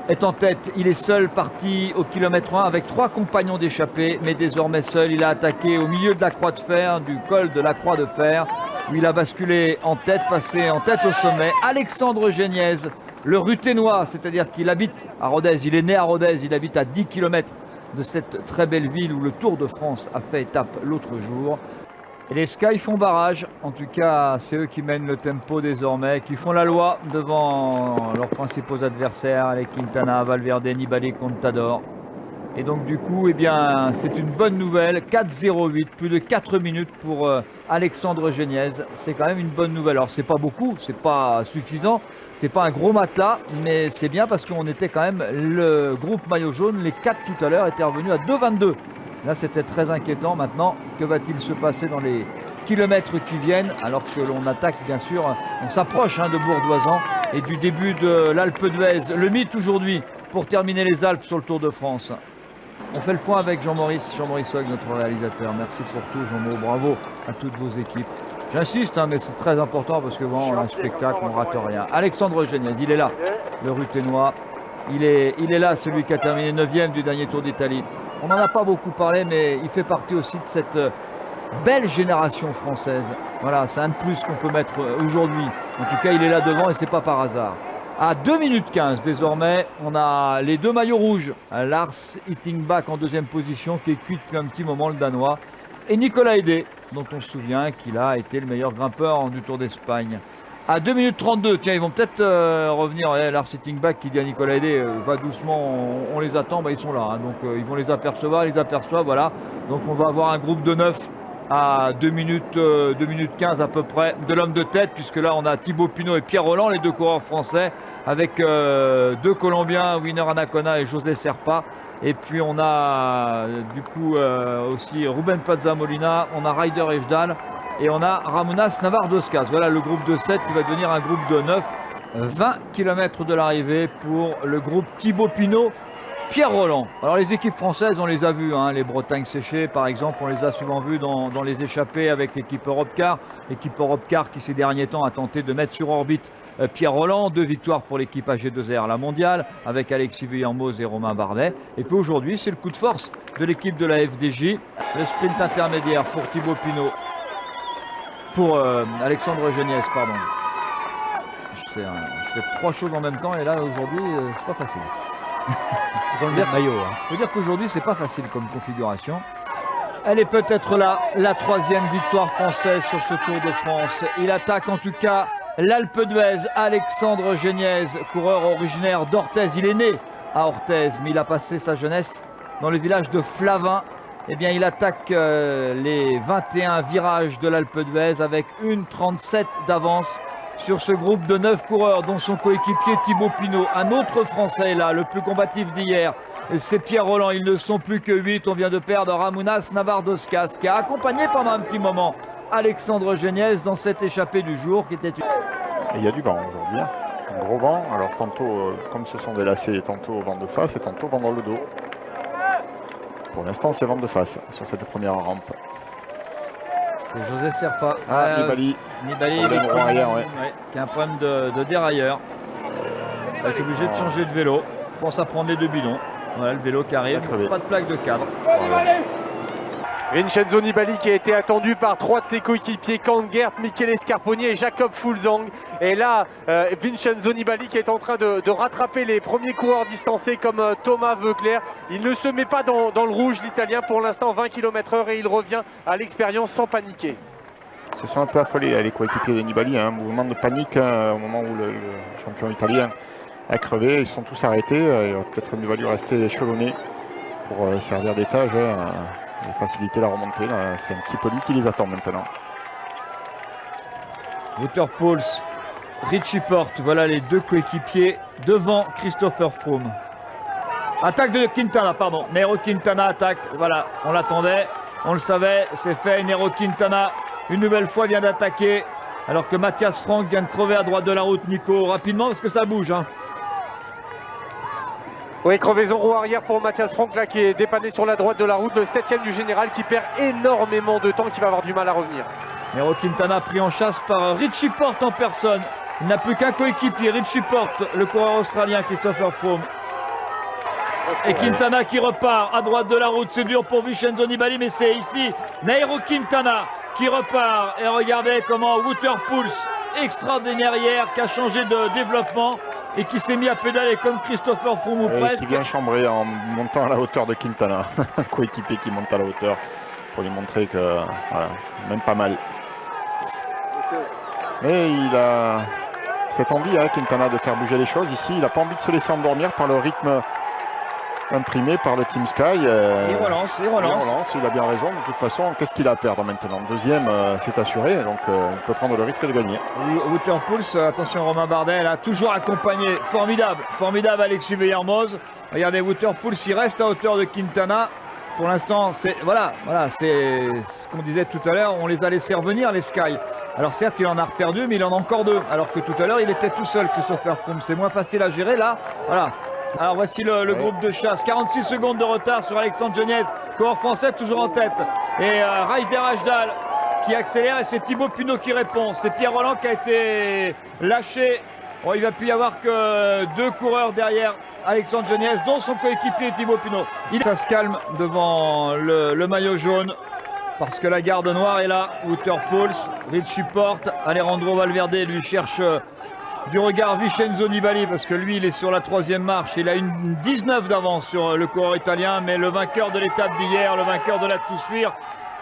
A: est en tête. Il est seul parti au kilomètre 1 avec 3 compagnons d'échappée, mais désormais seul. Il a attaqué au milieu de la Croix de Fer, du col de la Croix de Fer, où il a basculé en tête, passé en tête au sommet. Alexandre Géniez, le Ruténois, c'est-à-dire qu'il habite à Rodez. Il est né à Rodez, il habite à 10 km de cette très belle ville où le Tour de France a fait étape l'autre jour. Et les Sky font barrage, en tout cas c'est eux qui mènent le tempo désormais, qui font la loi devant leurs principaux adversaires, les Quintana, Valverde, Nibali, Contador. Et donc du coup, eh bien, c'est une bonne nouvelle, 4:08, plus de 4 minutes pour Alexandre Géniez. C'est quand même une bonne nouvelle. Alors c'est pas beaucoup, c'est pas suffisant, c'est pas un gros matelas, mais c'est bien parce qu'on était quand même le groupe maillot jaune, les 4 tout à l'heure étaient revenus à 2:22. Là c'était très inquiétant. Maintenant, que va-t-il se passer dans les kilomètres qui viennent, alors que l'on attaque bien sûr, on s'approche de Bourdoisan et du début de l'Alpe d'Huez, le mythe aujourd'hui pour terminer les Alpes sur le Tour de France. On fait le point avec Jean-Maurice Hogg, notre réalisateur. Merci pour tout, Jean-Maurice. Bravo à toutes vos équipes. J'insiste, mais c'est très important parce que bon, on a un spectacle, on ne rate rien. Alexandre Géniez, il est là, le Ruténois. Il est là, celui qui a terminé 9e du dernier Tour d'Italie. On n'en a pas beaucoup parlé, mais il fait partie aussi de cette belle génération française. Voilà, c'est un de plus qu'on peut mettre aujourd'hui. En tout cas, il est là devant et c'est pas par hasard. À 2 minutes 15 désormais, on a les deux maillots rouges. Lars Hittingbach en deuxième position, qui est cuit depuis un petit moment, le Danois. Et Nicolas Hédé, dont on se souvient qu'il a été le meilleur grimpeur du Tour d'Espagne. À 2 minutes 32, tiens, ils vont peut-être revenir. Lars Hittingbach qui dit à Nicolas Hédé, va doucement, on les attend, ils sont là. Donc ils vont les apercevoir, voilà. Donc on va avoir un groupe de 9 à 2 minutes 15 à peu près de l'homme de tête, puisque là on a Thibaut Pinot et Pierre Rolland, les deux coureurs français, avec deux Colombiens, Winner Anacona et José Serpa. Et puis on a du coup aussi Ruben Plaza Molina, on a Ryder Ejdan et on a Ramonas Navarro-Doscas. Voilà le groupe de 7 qui va devenir un groupe de 9. 20 km de l'arrivée pour le groupe Thibaut Pinot, Pierre Rolland. Alors les équipes françaises, on les a vues, les Bretagnes séchées par exemple, on les a souvent vues dans les échappées avec l'équipe Europcar. L'équipe Europcar qui ces derniers temps a tenté de mettre sur orbite Pierre Rolland. 2 victoires pour l'équipe AG2R, la mondiale, avec Alexis Vuillermoz et Romain Bardet. Et puis aujourd'hui, c'est le coup de force de l'équipe de la FDJ. Le sprint intermédiaire pour Thibaut Pinot, pour Alexandre Géniez, pardon. Je fais 3 choses en même temps et là aujourd'hui, c'est pas facile.
E: Ils ont le même maillot.
A: Je veux dire qu'aujourd'hui, c'est pas facile comme configuration. Elle est peut-être là, la 3e victoire française sur ce Tour de France. Il attaque en tout cas l'Alpe d'Huez, Alexandre Géniez, coureur originaire d'Orthez. Il est né à Orthez, mais il a passé sa jeunesse dans le village de Flavin. Eh bien, il attaque les 21 virages de l'Alpe d'Huez avec 1:37 d'avance sur ce groupe de 9 coureurs, dont son coéquipier Thibaut Pinot. Un autre Français est là, le plus combatif d'hier, c'est Pierre Rolland. Ils ne sont plus que 8. On vient de perdre Ramonas Navarro-Doscas, qui a accompagné pendant un petit moment Alexandre Géniez dans cette échappée du jour qui était une...
C: Et il y a du vent aujourd'hui, un gros vent. Alors tantôt, comme ce sont des lacets, tantôt vent de face et tantôt vent dans le dos. Pour l'instant, c'est vent de face sur cette première rampe.
A: C'est José Serpa.
C: Nibali.
A: Qui a un problème de dérailleur. Il va être obligé de changer de vélo. Je pense à prendre les 2 bidons. Voilà le vélo qui arrive. Pas de plaque de cadre.
B: Vincenzo Nibali qui a été attendu par 3 de ses coéquipiers, Kangert, Michele Scarponi et Jacob Fulzang. Et là, Vincenzo Nibali qui est en train de rattraper les premiers coureurs distancés comme Thomas Voeckler. Il ne se met pas dans le rouge, l'Italien, pour l'instant 20 km/h, et il revient à l'expérience sans paniquer.
C: Se sont un peu affolés les coéquipiers de Nibali, un mouvement de panique au moment où le champion italien a crevé. Ils sont tous arrêtés. Il aurait peut-être mieux valu rester échelonné pour servir d'étage. Et faciliter la remontée, c'est un petit peu lui qui les attend maintenant.
A: Wouter Pauls, Richie Porte, voilà les 2 coéquipiers devant Christopher Froome. Attaque de Quintana, pardon. Nairo Quintana attaque, voilà, on l'attendait, on le savait, c'est fait. Nairo Quintana, une nouvelle fois, vient d'attaquer, alors que Matthias Frank vient de crever à droite de la route. Nico, rapidement, parce que ça bouge.
B: Oui, crevaison roue arrière pour Matthias Frank, là, qui est dépanné sur la droite de la route, le 7e du général, qui perd énormément de temps, qui va avoir du mal à revenir.
A: Nairo Quintana pris en chasse par Richie Porte en personne. Il n'a plus qu'un coéquipier, Richie Porte, le coureur australien Christopher Froome. Et Quintana qui repart à droite de la route, c'est dur pour Vincenzo Nibali, mais c'est ici Nairo Quintana qui repart. Et regardez comment Wouter Pauls, extraordinaire hier, qui a changé de développement et qui s'est mis à pédaler comme Christopher Froome ou presque.
C: Qui vient chambrer en montant à la hauteur de Quintana. Un coéquipier qui monte à la hauteur. pour lui montrer que voilà, même pas mal. Mais il a cette envie, hein, Quintana, de faire bouger les choses ici. Il n'a pas envie de se laisser endormir par le rythme imprimé par le Team Sky.
A: Il relance.
C: Il a bien raison. De toute façon, qu'est-ce qu'il a à perdre maintenant? Deuxième, c'est assuré, donc il peut prendre le risque de gagner.
A: Wouter Poels, attention Romain Bardet, là, toujours accompagné. Formidable Alexis Vuillermoz. Regardez, Wouter Poels, il reste à hauteur de Quintana. Pour l'instant, c'est voilà, c'est ce qu'on disait tout à l'heure, on les a laissés revenir, les Sky. Alors certes, il en a reperdu, mais il en a encore deux. Alors que tout à l'heure, il était tout seul, Christopher Froome. C'est moins facile à gérer, là. Voilà. Alors voici le groupe de chasse. 46 secondes de retard sur Alexandre Geniez. Coureur français toujours en tête. Et Ryder Hajdal qui accélère et c'est Thibaut Pinot qui répond. C'est Pierre Rolland qui a été lâché. Bon, il ne va plus y avoir que deux coureurs derrière Alexandre Geniez, dont son coéquipier Thibaut Pinot. Ça se calme devant le maillot jaune. Parce que la garde noire est là. Wouter Poels, Richie Porte, Alejandro Valverde lui cherche du regard Vincenzo Nibali parce que lui il est sur la troisième marche. Il a une 19 d'avance sur le coureur italien, mais le vainqueur de l'étape d'hier, le vainqueur de la Toussuire,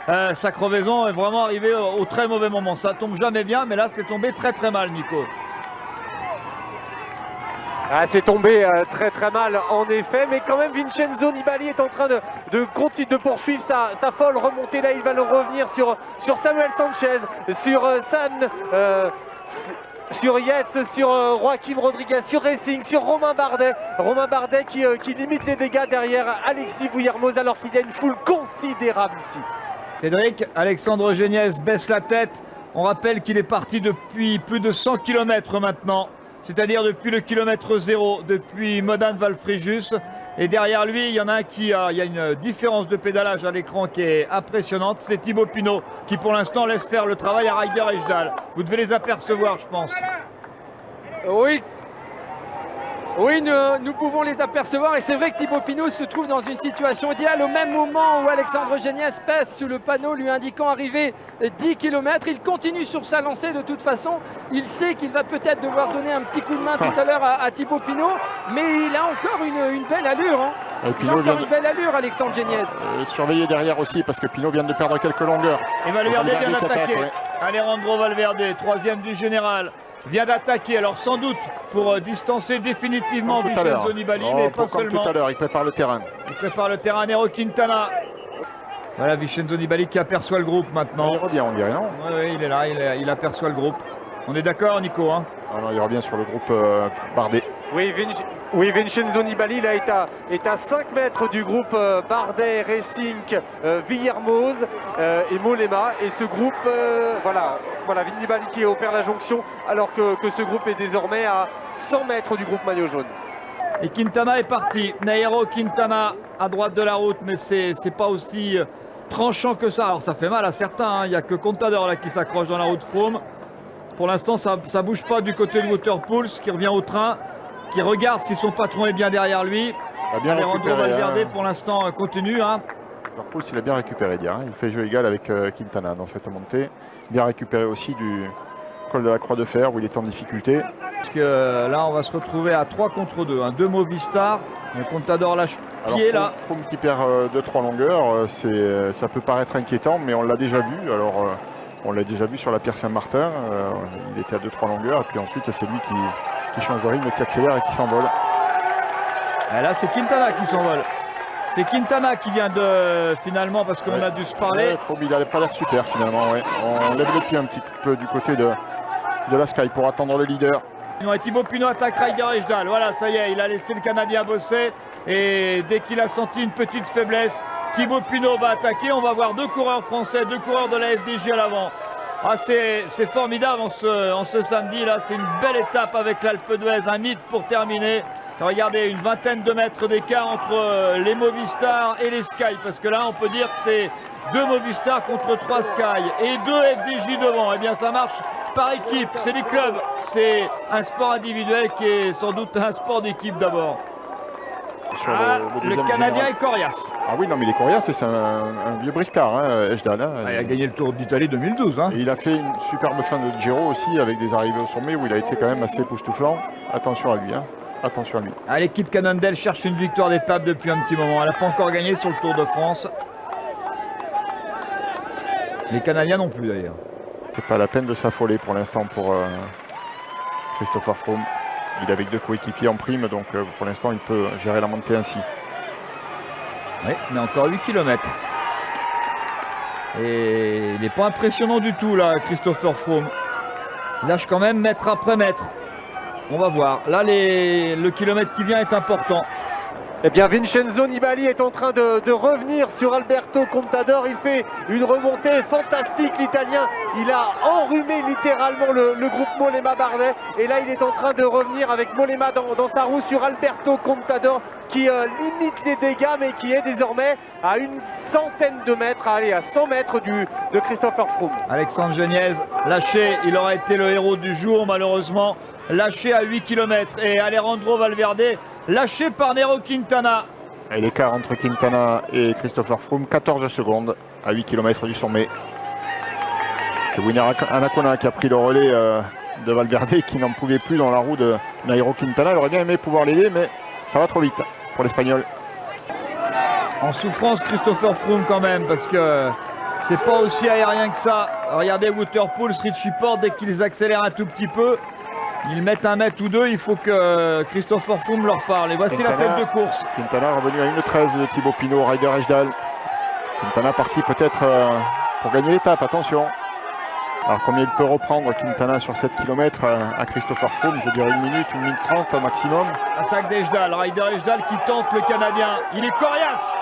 A: sa crevaison est vraiment arrivée au très mauvais moment. Ça tombe jamais bien, mais là c'est tombé très mal, Nico.
B: Ah, c'est tombé très mal en effet, mais quand même Vincenzo Nibali est en train de poursuivre sa folle remontée. Là il va le revenir sur Samuel Sanchez, sur sur Yates, sur Joaquim Rodriguez, sur Racing, sur Romain Bardet. Romain Bardet qui limite les dégâts derrière Alexis Vuillermoz alors qu'il y a une foule considérable ici.
A: Cédric, Alexandre Geniez baisse la tête. On rappelle qu'il est parti depuis plus de 100 km maintenant. C'est-à-dire depuis le kilomètre 0, depuis Modane-Valfréjus. Et derrière lui, il y en a un il y a une différence de pédalage à l'écran qui est impressionnante. C'est Thibaut Pinot qui pour l'instant laisse faire le travail à Ryder Hajdal. Vous devez les apercevoir, je pense.
D: Oui, nous pouvons les apercevoir et c'est vrai que Thibaut Pinot se trouve dans une situation idéale au même moment où Alexandre Geniez pèse sous le panneau lui indiquant arriver 10 km. Il continue sur sa lancée de toute façon. Il sait qu'il va peut-être devoir donner un petit coup de main tout à l'heure à Thibaut Pinot, mais il a encore une belle allure. Hein. Il a encore une belle allure, Alexandre Geniez.
C: Surveiller derrière aussi parce que Pinot vient de perdre quelques longueurs.
A: Et Valverde vient d'attaquer. Ouais. Alejandro Valverde, troisième du général, vient d'attaquer, alors sans doute pour distancer définitivement Vincenzo Nibali, mais pas seulement.
C: Tout à l'heure, il prépare le terrain.
A: Il prépare le terrain, Nero Quintana. Voilà Vincenzo Nibali qui aperçoit le groupe maintenant.
C: Il revient, on dirait, non?
A: Oui, il est là, il aperçoit le groupe. On est d'accord, Nico, hein?
C: Alors, il revient sur le groupe Bardet.
B: Oui, Vincenzo Nibali là, est à 5 mètres du groupe Bardet, Racing, Vuillermoz et Mollema. Et ce groupe, voilà Nibali qui opère la jonction alors que ce groupe est désormais à 100 mètres du groupe maillot jaune.
A: Et Quintana est parti. Nairo Quintana à droite de la route, mais c'est pas aussi tranchant que ça. Alors ça fait mal à certains, hein. Il n'y a que Contador là qui s'accroche dans la route Froome. Pour l'instant, ça bouge pas du côté de Wouter Poels qui revient au train, qui regarde si son patron est bien derrière lui. Alejandro Valverde pour l'instant continue. Hein.
C: Poels, il a bien récupéré hier. Hein. Il fait jeu égal avec Quintana dans cette montée. Bien récupéré aussi du col de la Croix de Fer où il est en difficulté.
A: Parce que là, on va se retrouver à 3 contre 2. Hein. 2 Movistar. Contador lâche pied là.
C: Froome qui perd 2-3 longueurs. Ça peut paraître inquiétant, mais on l'a déjà vu. Alors, on l'a déjà vu sur la Pierre Saint-Martin. Il était à 2-3 longueurs. Et puis ensuite, c'est lui qui change de rythme, qui accélère et qui s'envole.
A: Et là, c'est Quintana qui s'envole. C'est Quintana qui vient de finalement, parce qu'on a dû se parler.
C: Il n'avait pas l'air super finalement. Ouais. On lève le pied un petit peu du côté de la Sky pour attendre le leader.
A: Et Thibaut Pinot attaque Ryder Hajdal. Voilà, ça y est, il a laissé le Canadien bosser. Et dès qu'il a senti une petite faiblesse, Thibaut Pinot va attaquer. On va voir 2 coureurs français, 2 coureurs de la FDJ à l'avant. Ah, c'est formidable en ce samedi là. C'est une belle étape avec l'Alpe d'Huez, un mythe pour terminer. Regardez, une vingtaine de mètres d'écart entre les Movistar et les Sky. Parce que là, on peut dire que c'est 2 Movistar contre 3 Sky. Et 2 FDJ devant. Eh bien, ça marche par équipe. C'est les clubs. C'est un sport individuel qui est sans doute un sport d'équipe d'abord. Le Canadien est coriace.
C: Ah oui, non, mais il est coriace et c'est un vieux briscard, hein, Hajdal. Hein.
A: Il a gagné le Tour d'Italie 2012. Hein.
C: Et il a fait une superbe fin de Giro aussi avec des arrivées au sommet où il a été quand même assez époustouflant. Attention à lui, hein. Attention à lui.
A: Ah, l'équipe Cannondale cherche une victoire d'étape depuis un petit moment. Elle n'a pas encore gagné sur le Tour de France. Les Canadiens non plus d'ailleurs.
C: C'est pas la peine de s'affoler pour l'instant pour Christopher Froome. Il est avec 2 coéquipiers en prime, donc pour l'instant il peut gérer la montée ainsi.
A: Oui, mais encore 8 km. Et il n'est pas impressionnant du tout là, Christopher Froome. Il lâche quand même mètre après mètre. On va voir. Là, le kilomètre qui vient est important.
B: Eh bien, Vincenzo Nibali est en train de revenir sur Alberto Contador. Il fait une remontée fantastique, l'Italien. Il a enrhumé littéralement le groupe Mollema-Bardet. Et là, il est en train de revenir avec Mollema dans sa roue sur Alberto Contador qui limite les dégâts, mais qui est désormais à une centaine de mètres, à 100 mètres de Christopher Froome.
A: Alexandre Geniez, lâché. Il aurait été le héros du jour, malheureusement. Lâché à 8 km. Et Alejandro Valverde, lâché par Nairo Quintana.
C: Et l'écart entre Quintana et Christopher Froome, 14 secondes à 8 km du sommet. C'est Winner Anacona qui a pris le relais de Valverde, qui n'en pouvait plus dans la roue de Nairo Quintana. Il aurait bien aimé pouvoir l'aider, mais ça va trop vite pour l'Espagnol.
A: En souffrance, Christopher Froome quand même, parce que c'est pas aussi aérien que ça. Regardez Waterpools, Richie Porte, dès qu'ils accélèrent un tout petit peu, ils mettent 1 mètre ou 2, il faut que Christopher Froome leur parle. Et voici la tête de course.
C: Quintana revenu à 1,13 de Thibaut Pinot, Ryder Hesjedal. Quintana parti peut-être pour gagner l'étape, attention. Alors combien il peut reprendre Quintana sur 7 km à Christopher Froome? Je dirais 1 minute 30 maximum.
A: Attaque d'Hesjedal, Ryder Hesjedal qui tente le Canadien. Il est coriace,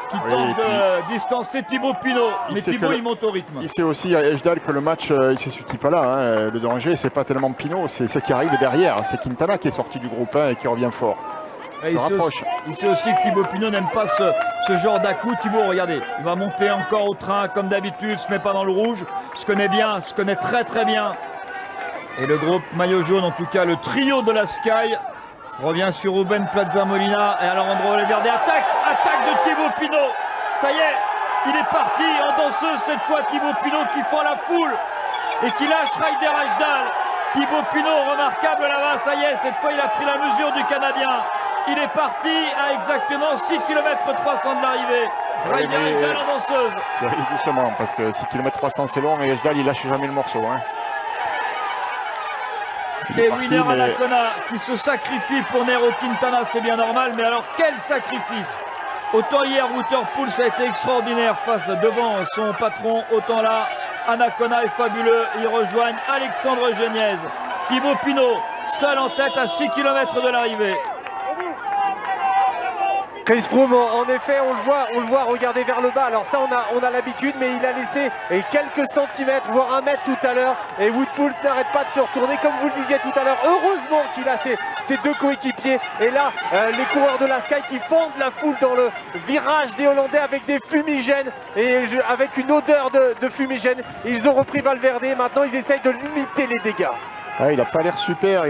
A: qui tente de distancer Thibaut Pinot. Mais Thibaut il monte au rythme.
C: Il sait aussi Hesjedal que le match il ne se situe pas là. Hein. Le danger c'est pas tellement Pinot, c'est ce qui arrive derrière. C'est Quintana qui est sorti du groupe 1 et qui revient fort.
A: Il sait aussi que Thibaut Pinot n'aime pas ce genre d'à-coup. Thibaut, regardez, il va monter encore au train comme d'habitude, se met pas dans le rouge. Se connaît bien, se connaît très très bien. Et le groupe maillot jaune, en tout cas le trio de la Sky, revient sur Ruben Plaza Molina et Alejandro Valverde. Attaque de Thibaut Pinot. Ça y est, il est parti en danseuse cette fois. Thibaut Pinot qui fend la foule et qui lâche Ryder Hesjedal. Thibaut Pinot, remarquable là-bas, ça y est, cette fois il a pris la mesure du Canadien. Il est parti à exactement 6 km 300 de l'arrivée. Ryder Hesjedal en danseuse.
C: C'est doucement parce que 6 km 300 c'est long et Hesjedal il lâche jamais le morceau. Hein.
A: Et Winner Anacona qui se sacrifie pour Nairo Quintana, c'est bien normal, mais alors quel sacrifice! Autant hier Waterpools a été extraordinaire face devant son patron, autant là Anacona est fabuleux. Ils rejoignent Alexandre Geniez. Thibaut Pinot, seul en tête à 6 km de l'arrivée.
B: Chris Froome, en effet, on le voit regarder vers le bas. Alors ça, on a l'habitude, mais il a laissé quelques centimètres, voire 1 mètre tout à l'heure. Et Woodpools n'arrête pas de se retourner, comme vous le disiez tout à l'heure. Heureusement qu'il a ses 2 coéquipiers. Et là, les coureurs de la Sky qui fondent la foule dans le virage des Hollandais avec des fumigènes et avec une odeur de fumigène. Ils ont repris Valverde. Maintenant, ils essayent de limiter les dégâts.
C: Ah, il n'a pas l'air super,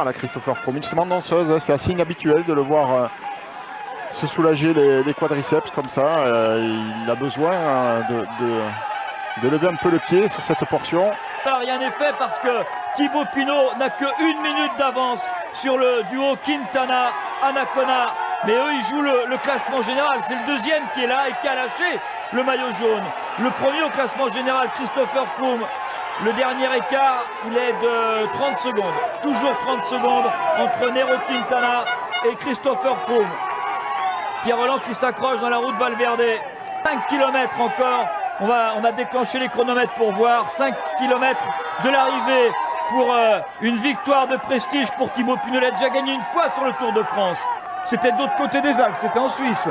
C: là, Christopher Froome. Il se met danseuse, c'est assez inhabituel de le voir se soulager les quadriceps comme ça. Il a besoin de lever un peu le pied sur cette portion.
A: Rien n'est fait parce que Thibaut Pinot n'a que 1 minute d'avance sur le duo Quintana-Anacona. Mais eux, ils jouent le classement général. C'est le deuxième qui est là et qui a lâché le maillot jaune. Le premier au classement général, Christopher Froome. Le dernier écart, il est de 30 secondes. Toujours 30 secondes entre Nairo Quintana et Christopher Froome. Pierre Rolland qui s'accroche dans la route Valverde. 5 km encore. On a déclenché les chronomètres pour voir. 5 km de l'arrivée pour une victoire de prestige pour Thibaut Pinot. Il a déjà gagné une fois sur le Tour de France. C'était de l'autre côté des Alpes, c'était en Suisse.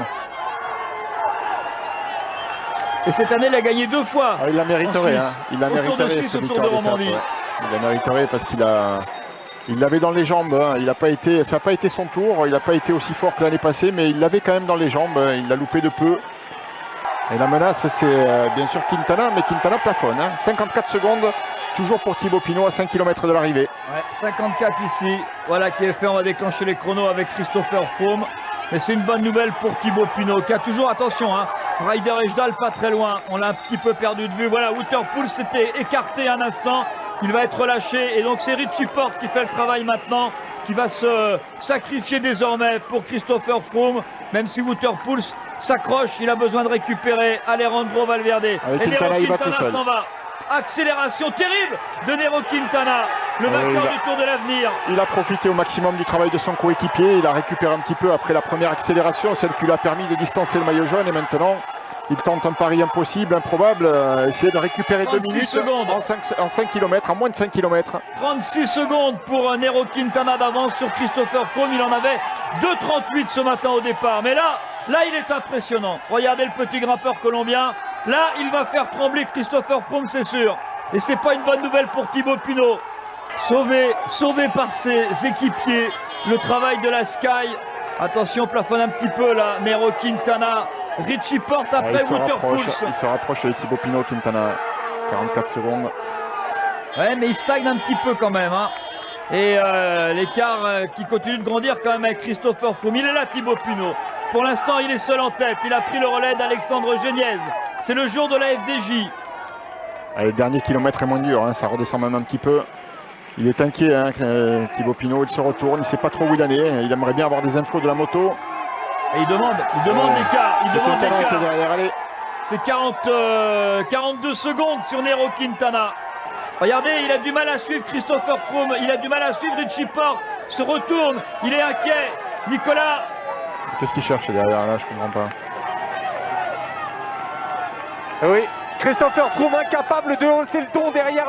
A: Et cette année, il a gagné 2 fois.
C: Ah, il la mériterait. Hein. Il la
A: mériterait. Au Tour de Suisse, au Tour de Romandie.
C: Ouais. Il la mériterait parce il l'avait dans les jambes. Hein. Ça n'a pas été son tour. Il n'a pas été aussi fort que l'année passée, mais il l'avait quand même dans les jambes. Il l'a loupé de peu. Et la menace, c'est bien sûr Quintana, mais Quintana plafonne. Hein. 54 secondes, toujours pour Thibaut Pinot à 5 km de l'arrivée.
A: Ouais, 54 ici. Voilà qui est fait. On va déclencher les chronos avec Christopher Froome. Mais c'est une bonne nouvelle pour Thibaut Pinot qui a toujours, attention, hein, Ryder Hesjedal pas très loin. On l'a un petit peu perdu de vue. Voilà, Waterpools s'était écarté un instant. Il va être relâché et donc c'est Richie Porte qui fait le travail maintenant qui va se sacrifier désormais pour Christopher Froome, même si Wouter Poels s'accroche, il a besoin de récupérer Alejandro Valverde.
C: Avec
A: Et Nero
C: Quintana, il va tout
A: Quintana
C: seul.
A: s'en va. Accélération terrible de Nero Quintana, le vainqueur du Tour de l'Avenir.
C: Il a profité au maximum du travail de son coéquipier, il a récupéré un petit peu après la première accélération, celle qui lui a permis de distancer le maillot jaune, et maintenant il tente un pari impossible, improbable, essayer de récupérer 2 minutes
A: secondes.
C: en 5 km, en moins de 5 km.
A: 36 secondes pour Nero Quintana d'avance sur Christopher Froome. Il en avait 2,38 ce matin au départ. Mais là, il est impressionnant. Regardez le petit grimpeur colombien. Là, il va faire trembler Christopher Froome, c'est sûr. Et c'est pas une bonne nouvelle pour Thibaut Pinot. Sauvé par ses équipiers. Le travail de la Sky. Attention, plafonne un petit peu là. Nero Quintana. Richie Porte après Wouter Poels.
C: Il se rapproche de Thibaut Pinot, Quintana. 44 secondes.
A: Ouais, mais il stagne un petit peu quand même. Hein. Et l'écart qui continue de grandir quand même avec Christopher Froome. Il est là, Thibaut Pinot. Pour l'instant, il est seul en tête. Il a pris le relais d'Alexandre Geniez. C'est le jour de la FDJ.
C: Allez, le dernier kilomètre est moins dur, hein, ça redescend même un petit peu. Il est inquiet, hein, Thibaut Pinot. Il se retourne, il ne sait pas trop où il en est. Il aimerait bien avoir des infos de la moto.
A: Et il demande l'écart. Il demande l'écart.
C: Derrière, allez.
A: C'est 42 secondes sur Nero Quintana. Regardez, il a du mal à suivre Christopher Froome. Il a du mal à suivre Richie Porte. Se retourne, il est inquiet. Nicolas.
C: Qu'est-ce qu'il cherche derrière là? Je comprends pas.
B: Oui, Christopher Froome incapable de hausser le ton derrière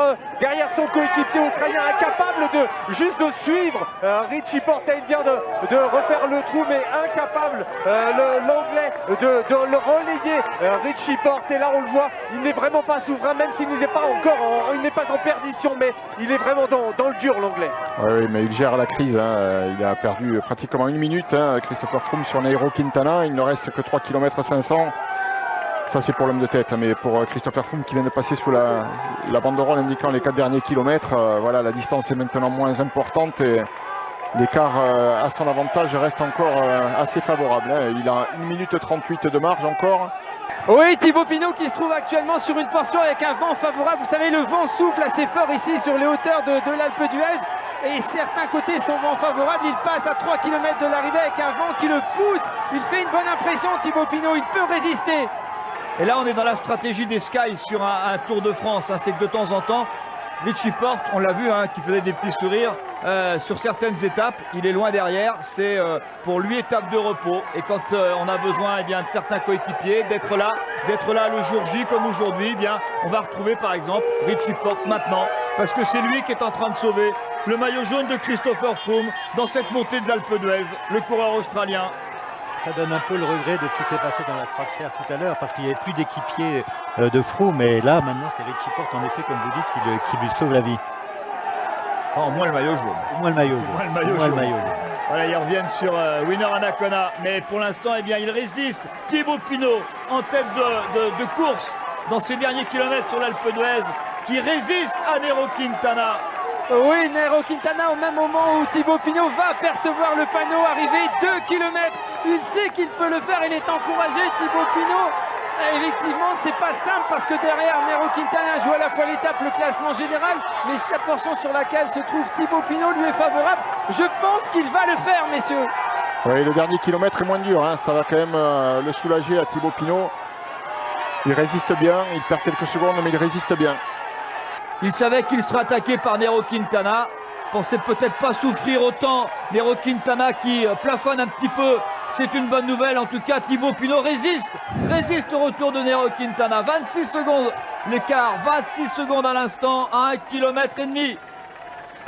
B: son coéquipier australien, incapable de suivre Richie Porte. Il vient de refaire le trou, mais incapable l'anglais de le relayer Richie Porte. Et là on le voit, il n'est vraiment pas souverain, même s'il n'est pas encore il n'est pas en perdition, mais il est vraiment dans le dur, l'anglais.
C: Oui, mais il gère la crise, hein. Il a perdu pratiquement 1 minute, hein, Christopher Froome sur Nero Quintana. Il ne reste que 3 km 500. Ça c'est pour l'homme de tête, mais pour Christopher Froome qui vient de passer sous la banderole indiquant les 4 derniers kilomètres, voilà, la distance est maintenant moins importante et l'écart à son avantage reste encore assez favorable, hein. Il a 1 minute 38 de marge encore.
D: Oui, Thibaut Pinot qui se trouve actuellement sur une portion avec un vent favorable. Vous savez, le vent souffle assez fort ici sur les hauteurs de l'Alpe d'Huez. Et certains côtés sont vent favorable. Il passe à 3 km de l'arrivée avec un vent qui le pousse. Il fait une bonne impression, Thibaut Pinot. Il peut résister.
A: Et là, on est dans la stratégie des Sky sur un Tour de France. Hein. C'est que de temps en temps, Richie Porte, on l'a vu, hein, qui faisait des petits sourires. Sur certaines étapes, il est loin derrière. C'est pour lui étape de repos. Et quand on a besoin de certains coéquipiers, d'être là le jour J comme aujourd'hui, on va retrouver par exemple Richie Porte maintenant. Parce que c'est lui qui est en train de sauver le maillot jaune de Christopher Froome dans cette montée de l'Alpe d'Huez, le coureur australien.
E: Ça donne un peu le regret de ce qui s'est passé dans la croix de fer tout à l'heure, parce qu'il n'y avait plus d'équipier de Froome, mais là maintenant c'est Richie Porte en effet, comme vous dites, qui lui sauve la vie.
A: Au moins le maillot jaune.
E: Au moins le maillot jaune.
A: Voilà, ils reviennent sur Winner Anacona, mais pour l'instant, il résiste. Thibaut Pinot en tête de course dans ces derniers kilomètres sur l'Alpe d'Huez, qui résiste à Nero Quintana.
D: Oui, Nero Quintana, au même moment où Thibaut Pinot va apercevoir le panneau arrivé 2 km. Il sait qu'il peut le faire, il est encouragé, Thibaut Pinot. Et effectivement, c'est pas simple parce que derrière Nero Quintana joue à la fois l'étape, le classement général, mais la portion sur laquelle se trouve Thibaut Pinot lui est favorable. Je pense qu'il va le faire, messieurs.
C: Oui, le dernier kilomètre est moins dur, hein. Ça va quand même le soulager à Thibaut Pinot. Il résiste bien, il perd quelques secondes, mais il résiste bien.
A: Il savait qu'il serait attaqué par Nero Quintana. Pensait peut-être pas souffrir autant. Nero Quintana qui plafonne un petit peu. C'est une bonne nouvelle. En tout cas, Thibaut Pinot résiste au retour de Nero Quintana. 26 secondes l'écart. 26 secondes à l'instant à 1,5 km.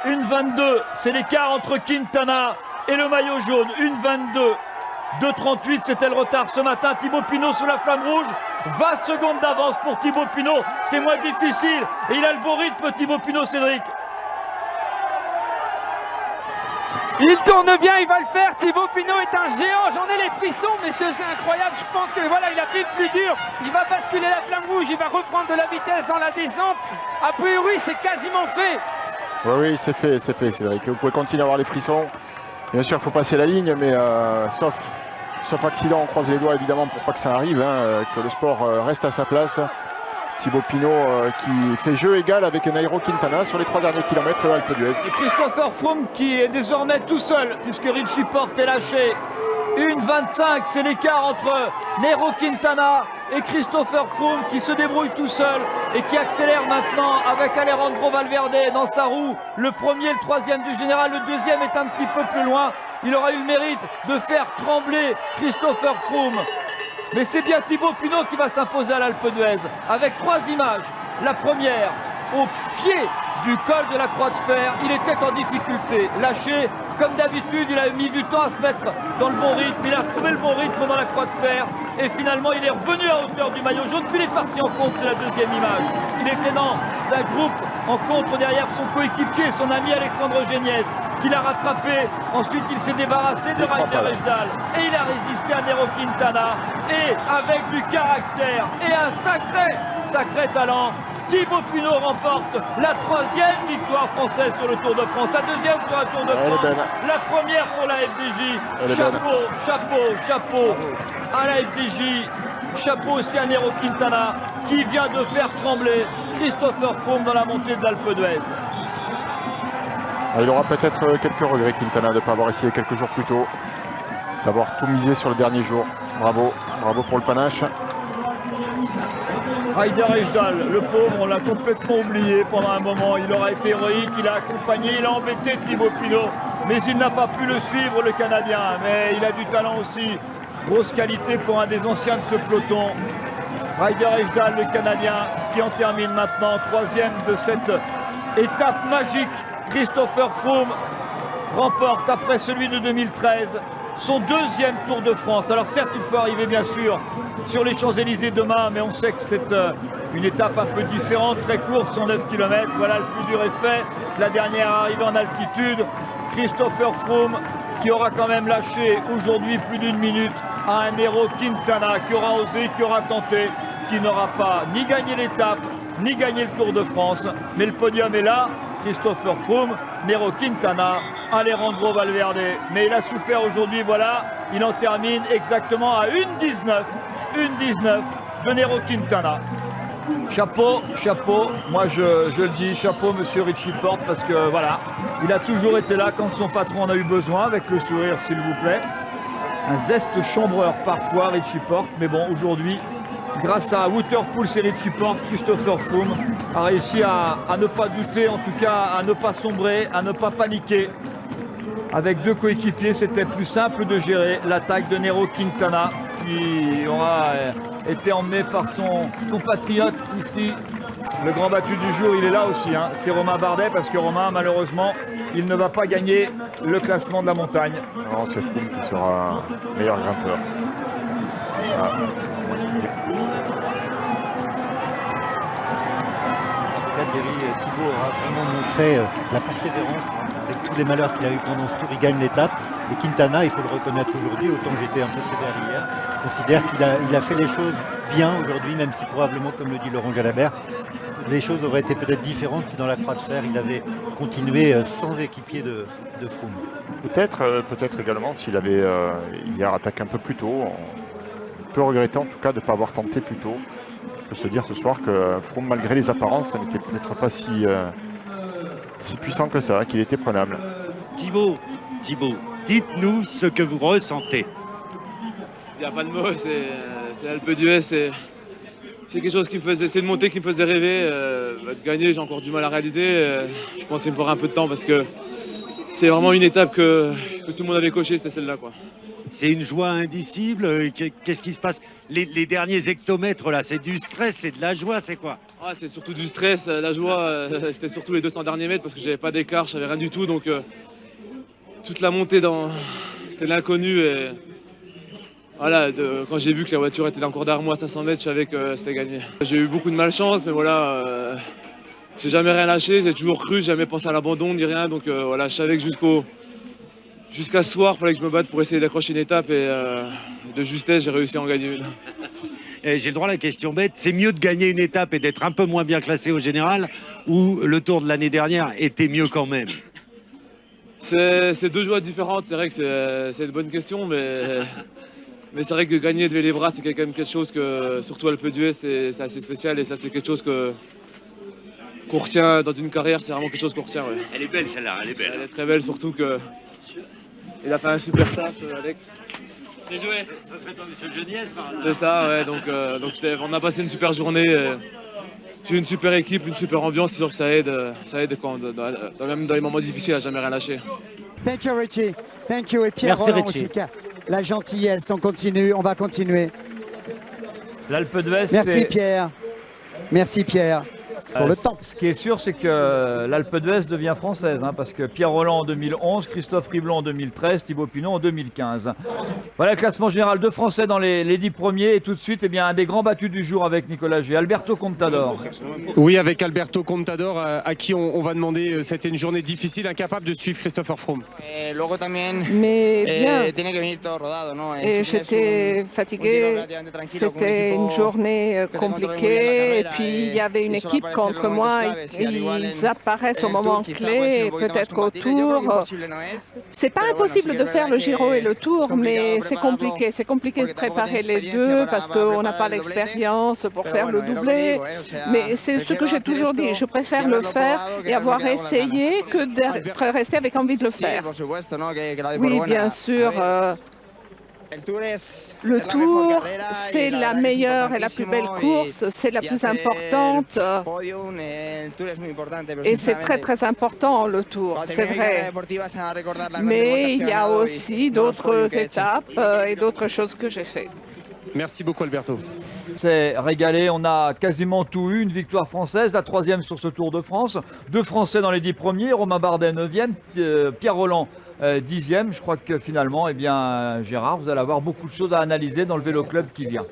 A: 1,22. C'est l'écart entre Quintana et le maillot jaune. 1,22. 2,38, c'était le retard ce matin. Thibaut Pinot sous la flamme rouge. 20 secondes d'avance pour Thibaut Pinot. C'est moins difficile. Et il a le beau rythme, Thibaut Pinot, Cédric.
D: Il tourne bien, il va le faire. Thibaut Pinot est un géant. J'en ai les frissons, messieurs, c'est incroyable. Je pense que voilà, il a fait le plus dur. Il va basculer la flamme rouge. Il va reprendre de la vitesse dans la descente. A priori, c'est quasiment fait.
C: Oui, c'est fait, Cédric. Vous pouvez continuer à avoir les frissons. Bien sûr, il faut passer la ligne, mais sauf accident, on croise les doigts évidemment pour pas que ça arrive, hein, que le sport reste à sa place. Thibaut Pinot qui fait jeu égal avec Nairo Quintana sur les 3 derniers kilomètres de l'Alpe d'Huez.
A: Et Christopher Froome qui est désormais tout seul puisque Richie Porte est lâché. 1,25, c'est l'écart entre Nairo Quintana et Christopher Froome qui se débrouille tout seul et qui accélère maintenant avec Alejandro Valverde dans sa roue. Le premier, le troisième du général, le deuxième est un petit peu plus loin. Il aura eu le mérite de faire trembler Christopher Froome. Mais c'est bien Thibaut Pinot qui va s'imposer à l'Alpe d'Huez avec 3 images. La première, au pied du col de la Croix de Fer, il était en difficulté, lâché. Comme d'habitude, il a mis du temps à se mettre dans le bon rythme. Il a trouvé le bon rythme dans la Croix de Fer. Et finalement, il est revenu à hauteur du maillot jaune. Puis il est parti en contre, c'est la deuxième image. Il était dans un groupe en contre derrière son coéquipier, son ami Alexandre Géniez, qui l'a rattrapé. Ensuite, il s'est débarrassé de Ryder Rejhdal. Et il a résisté à Nairo Quintana. Et avec du caractère et un sacré talent, Thibaut Pinot remporte la 3e victoire française sur le Tour de France, la 2e sur un Tour de France, la première pour la FDJ. Chapeau à la FDJ, chapeau aussi à Nairo Quintana qui vient de faire trembler Christopher Froome dans la montée de l'Alpe d'Huez.
C: Il aura peut-être quelques regrets Quintana de ne pas avoir essayé quelques jours plus tôt, d'avoir tout misé sur le dernier jour. Bravo pour le panache.
A: Ryder Rejhdal, le pauvre, on l'a complètement oublié pendant un moment. Il aura été héroïque, il a accompagné, il a embêté Thibaut Pinot, mais il n'a pas pu le suivre, le Canadien. Mais il a du talent aussi, grosse qualité pour un des anciens de ce peloton. Ryder Rejhdal, le Canadien, qui en termine maintenant 3e de cette étape magique. Christopher Froome remporte, après celui de 2013, son 2e Tour de France. Alors certes, il faut arriver bien sûr sur les Champs-Élysées demain, mais on sait que c'est une étape un peu différente, très courte, 109 km. Voilà, le plus dur est fait. La dernière arrivée en altitude. Christopher Froome qui aura quand même lâché aujourd'hui plus d'1 minute à un Nairo Quintana qui aura osé, qui aura tenté, qui n'aura pas ni gagné l'étape, ni gagné le Tour de France. Mais le podium est là. Christopher Froome, Nairo Quintana, Alejandro Valverde. Mais il a souffert aujourd'hui, voilà. Il en termine exactement à 1,19 de Nairo Quintana. Chapeau, moi je le dis, chapeau monsieur Richie Porte, parce que voilà, il a toujours été là quand son patron en a eu besoin, avec le sourire s'il vous plaît. Un zeste chambreur parfois Richie Porte, mais bon aujourd'hui, grâce à Wouterpool et Richie Porte, Christopher Froome a réussi à ne pas douter, en tout cas à ne pas sombrer, à ne pas paniquer. Avec 2 coéquipiers, c'était plus simple de gérer l'attaque de Nairo Quintana qui aura été emmené par son compatriote ici. Le grand battu du jour, il est là aussi, hein. C'est Romain Bardet, parce que Romain, malheureusement, il ne va pas gagner le classement de la montagne.
C: Non, c'est Froome qui sera meilleur grimpeur. Voilà.
E: Thibaut aura vraiment montré la persévérance avec tous les malheurs qu'il a eu pendant ce tour. Il gagne l'étape. Et Quintana, il faut le reconnaître aujourd'hui, autant que j'étais un peu sévère hier, je considère qu'il a fait les choses bien aujourd'hui, même si probablement, comme le dit Laurent Jalabert, les choses auraient été peut-être différentes si dans la Croix de Fer, il avait continué sans équipier de Froome.
C: Peut-être également s'il avait hier attaqué un peu plus tôt. On peut regretter en tout cas de ne pas avoir tenté plus tôt. On peut se dire ce soir que Froome, malgré les apparences, n'était peut-être pas si puissant que ça, qu'il était prenable.
F: Thibaut, dites-nous ce que vous ressentez.
G: Il n'y a pas de mots, c'est l'Alpe d'Huez, c'est quelque chose qui me faisait, c'est une montée qui me faisait rêver. De gagner, j'ai encore du mal à réaliser. Je pense qu'il me faudra un peu de temps parce que c'est vraiment une étape que tout le monde avait coché, c'était celle-là, quoi.
F: C'est une joie indicible. Qu'est-ce qui se passe? Les derniers hectomètres, là, c'est du stress, c'est de la joie, c'est quoi?
G: Ah, c'est surtout du stress. La joie, c'était surtout les 200 derniers mètres parce que j'avais pas d'écart, j'avais rien du tout. Donc, toute la montée, c'était l'inconnu. Et voilà, quand j'ai vu que la voiture était encore derrière moi à 500 mètres, je savais que c'était gagné. J'ai eu beaucoup de malchance, mais voilà, j'ai jamais rien lâché, j'ai toujours cru, j'ai jamais pensé à l'abandon ni rien. Donc voilà, je savais que jusqu'à ce soir, il fallait que je me batte pour essayer d'accrocher une étape et de justesse, j'ai réussi à en gagner une.
F: J'ai le droit à la question bête, c'est mieux de gagner une étape et d'être un peu moins bien classé au général ou le Tour de l'année dernière était mieux quand même?
G: C'est 2 joies différentes, c'est vrai que c'est une bonne question, mais Mais c'est vrai que gagner de Vélébras, c'est quand même quelque chose que, surtout Alpe d'Huez, c'est assez spécial. Et ça, c'est quelque chose qu'on retient dans une carrière. C'est vraiment quelque chose qu'on retient. Ouais.
F: Elle est belle celle-là, elle est belle.
G: Elle est très belle, surtout qu'il a fait un super taf, Alex. Bien joué.
F: Ça serait pas Monsieur Geniez par hasard?
G: C'est ça, ouais. Donc on a passé une super journée. J'ai une super équipe, une super ambiance. C'est sûr que ça aide quand, même dans les moments difficiles, à jamais rien lâcher.
H: Thank you Richie, thank you. Et Pierre Rolland aussi, la gentillesse, on continue, on va continuer.
A: L'Alpe d'Huez,
H: Merci Pierre, merci Pierre. Pour le temps.
A: Ce qui est sûr, c'est que l'Alpe d'Huez devient française, hein, parce que Pierre Rolland en 2011, Christophe Riblon en 2013, Thibaut Pinot en 2015. Voilà le classement général de Français dans les 10 premiers. Et tout de suite, eh bien, un des grands battus du jour avec Nicolas G. Alberto Contador.
B: Oui, avec Alberto Contador, à qui on va demander, c'était une journée difficile, incapable de suivre Christopher Froome.
I: Mais bien, et j'étais fatigué, c'était une journée compliquée, et puis il y avait une équipe contre moi, ils apparaissent au moment clé, peut-être au Tour. C'est pas impossible de faire le Giro et le Tour, mais c'est compliqué de préparer les deux parce qu'on n'a pas l'expérience pour faire le doublé. Mais c'est ce que j'ai toujours dit, je préfère le faire et avoir essayé que d'être resté avec envie de le faire. Oui, bien sûr. Le Tour, c'est la meilleure et la plus belle course, c'est la plus importante. Et c'est très important le Tour, c'est vrai. Mais il y a aussi d'autres étapes et d'autres choses que j'ai fait.
B: Merci beaucoup Alberto.
A: C'est régalé, on a quasiment tout eu, une victoire française, la 3e sur ce Tour de France, 2 Français dans les 10 premiers, Romain Bardet 9e, Pierre Rolland 10e. Je crois que finalement, eh bien, Gérard, vous allez avoir beaucoup de choses à analyser dans le Vélo Club qui vient.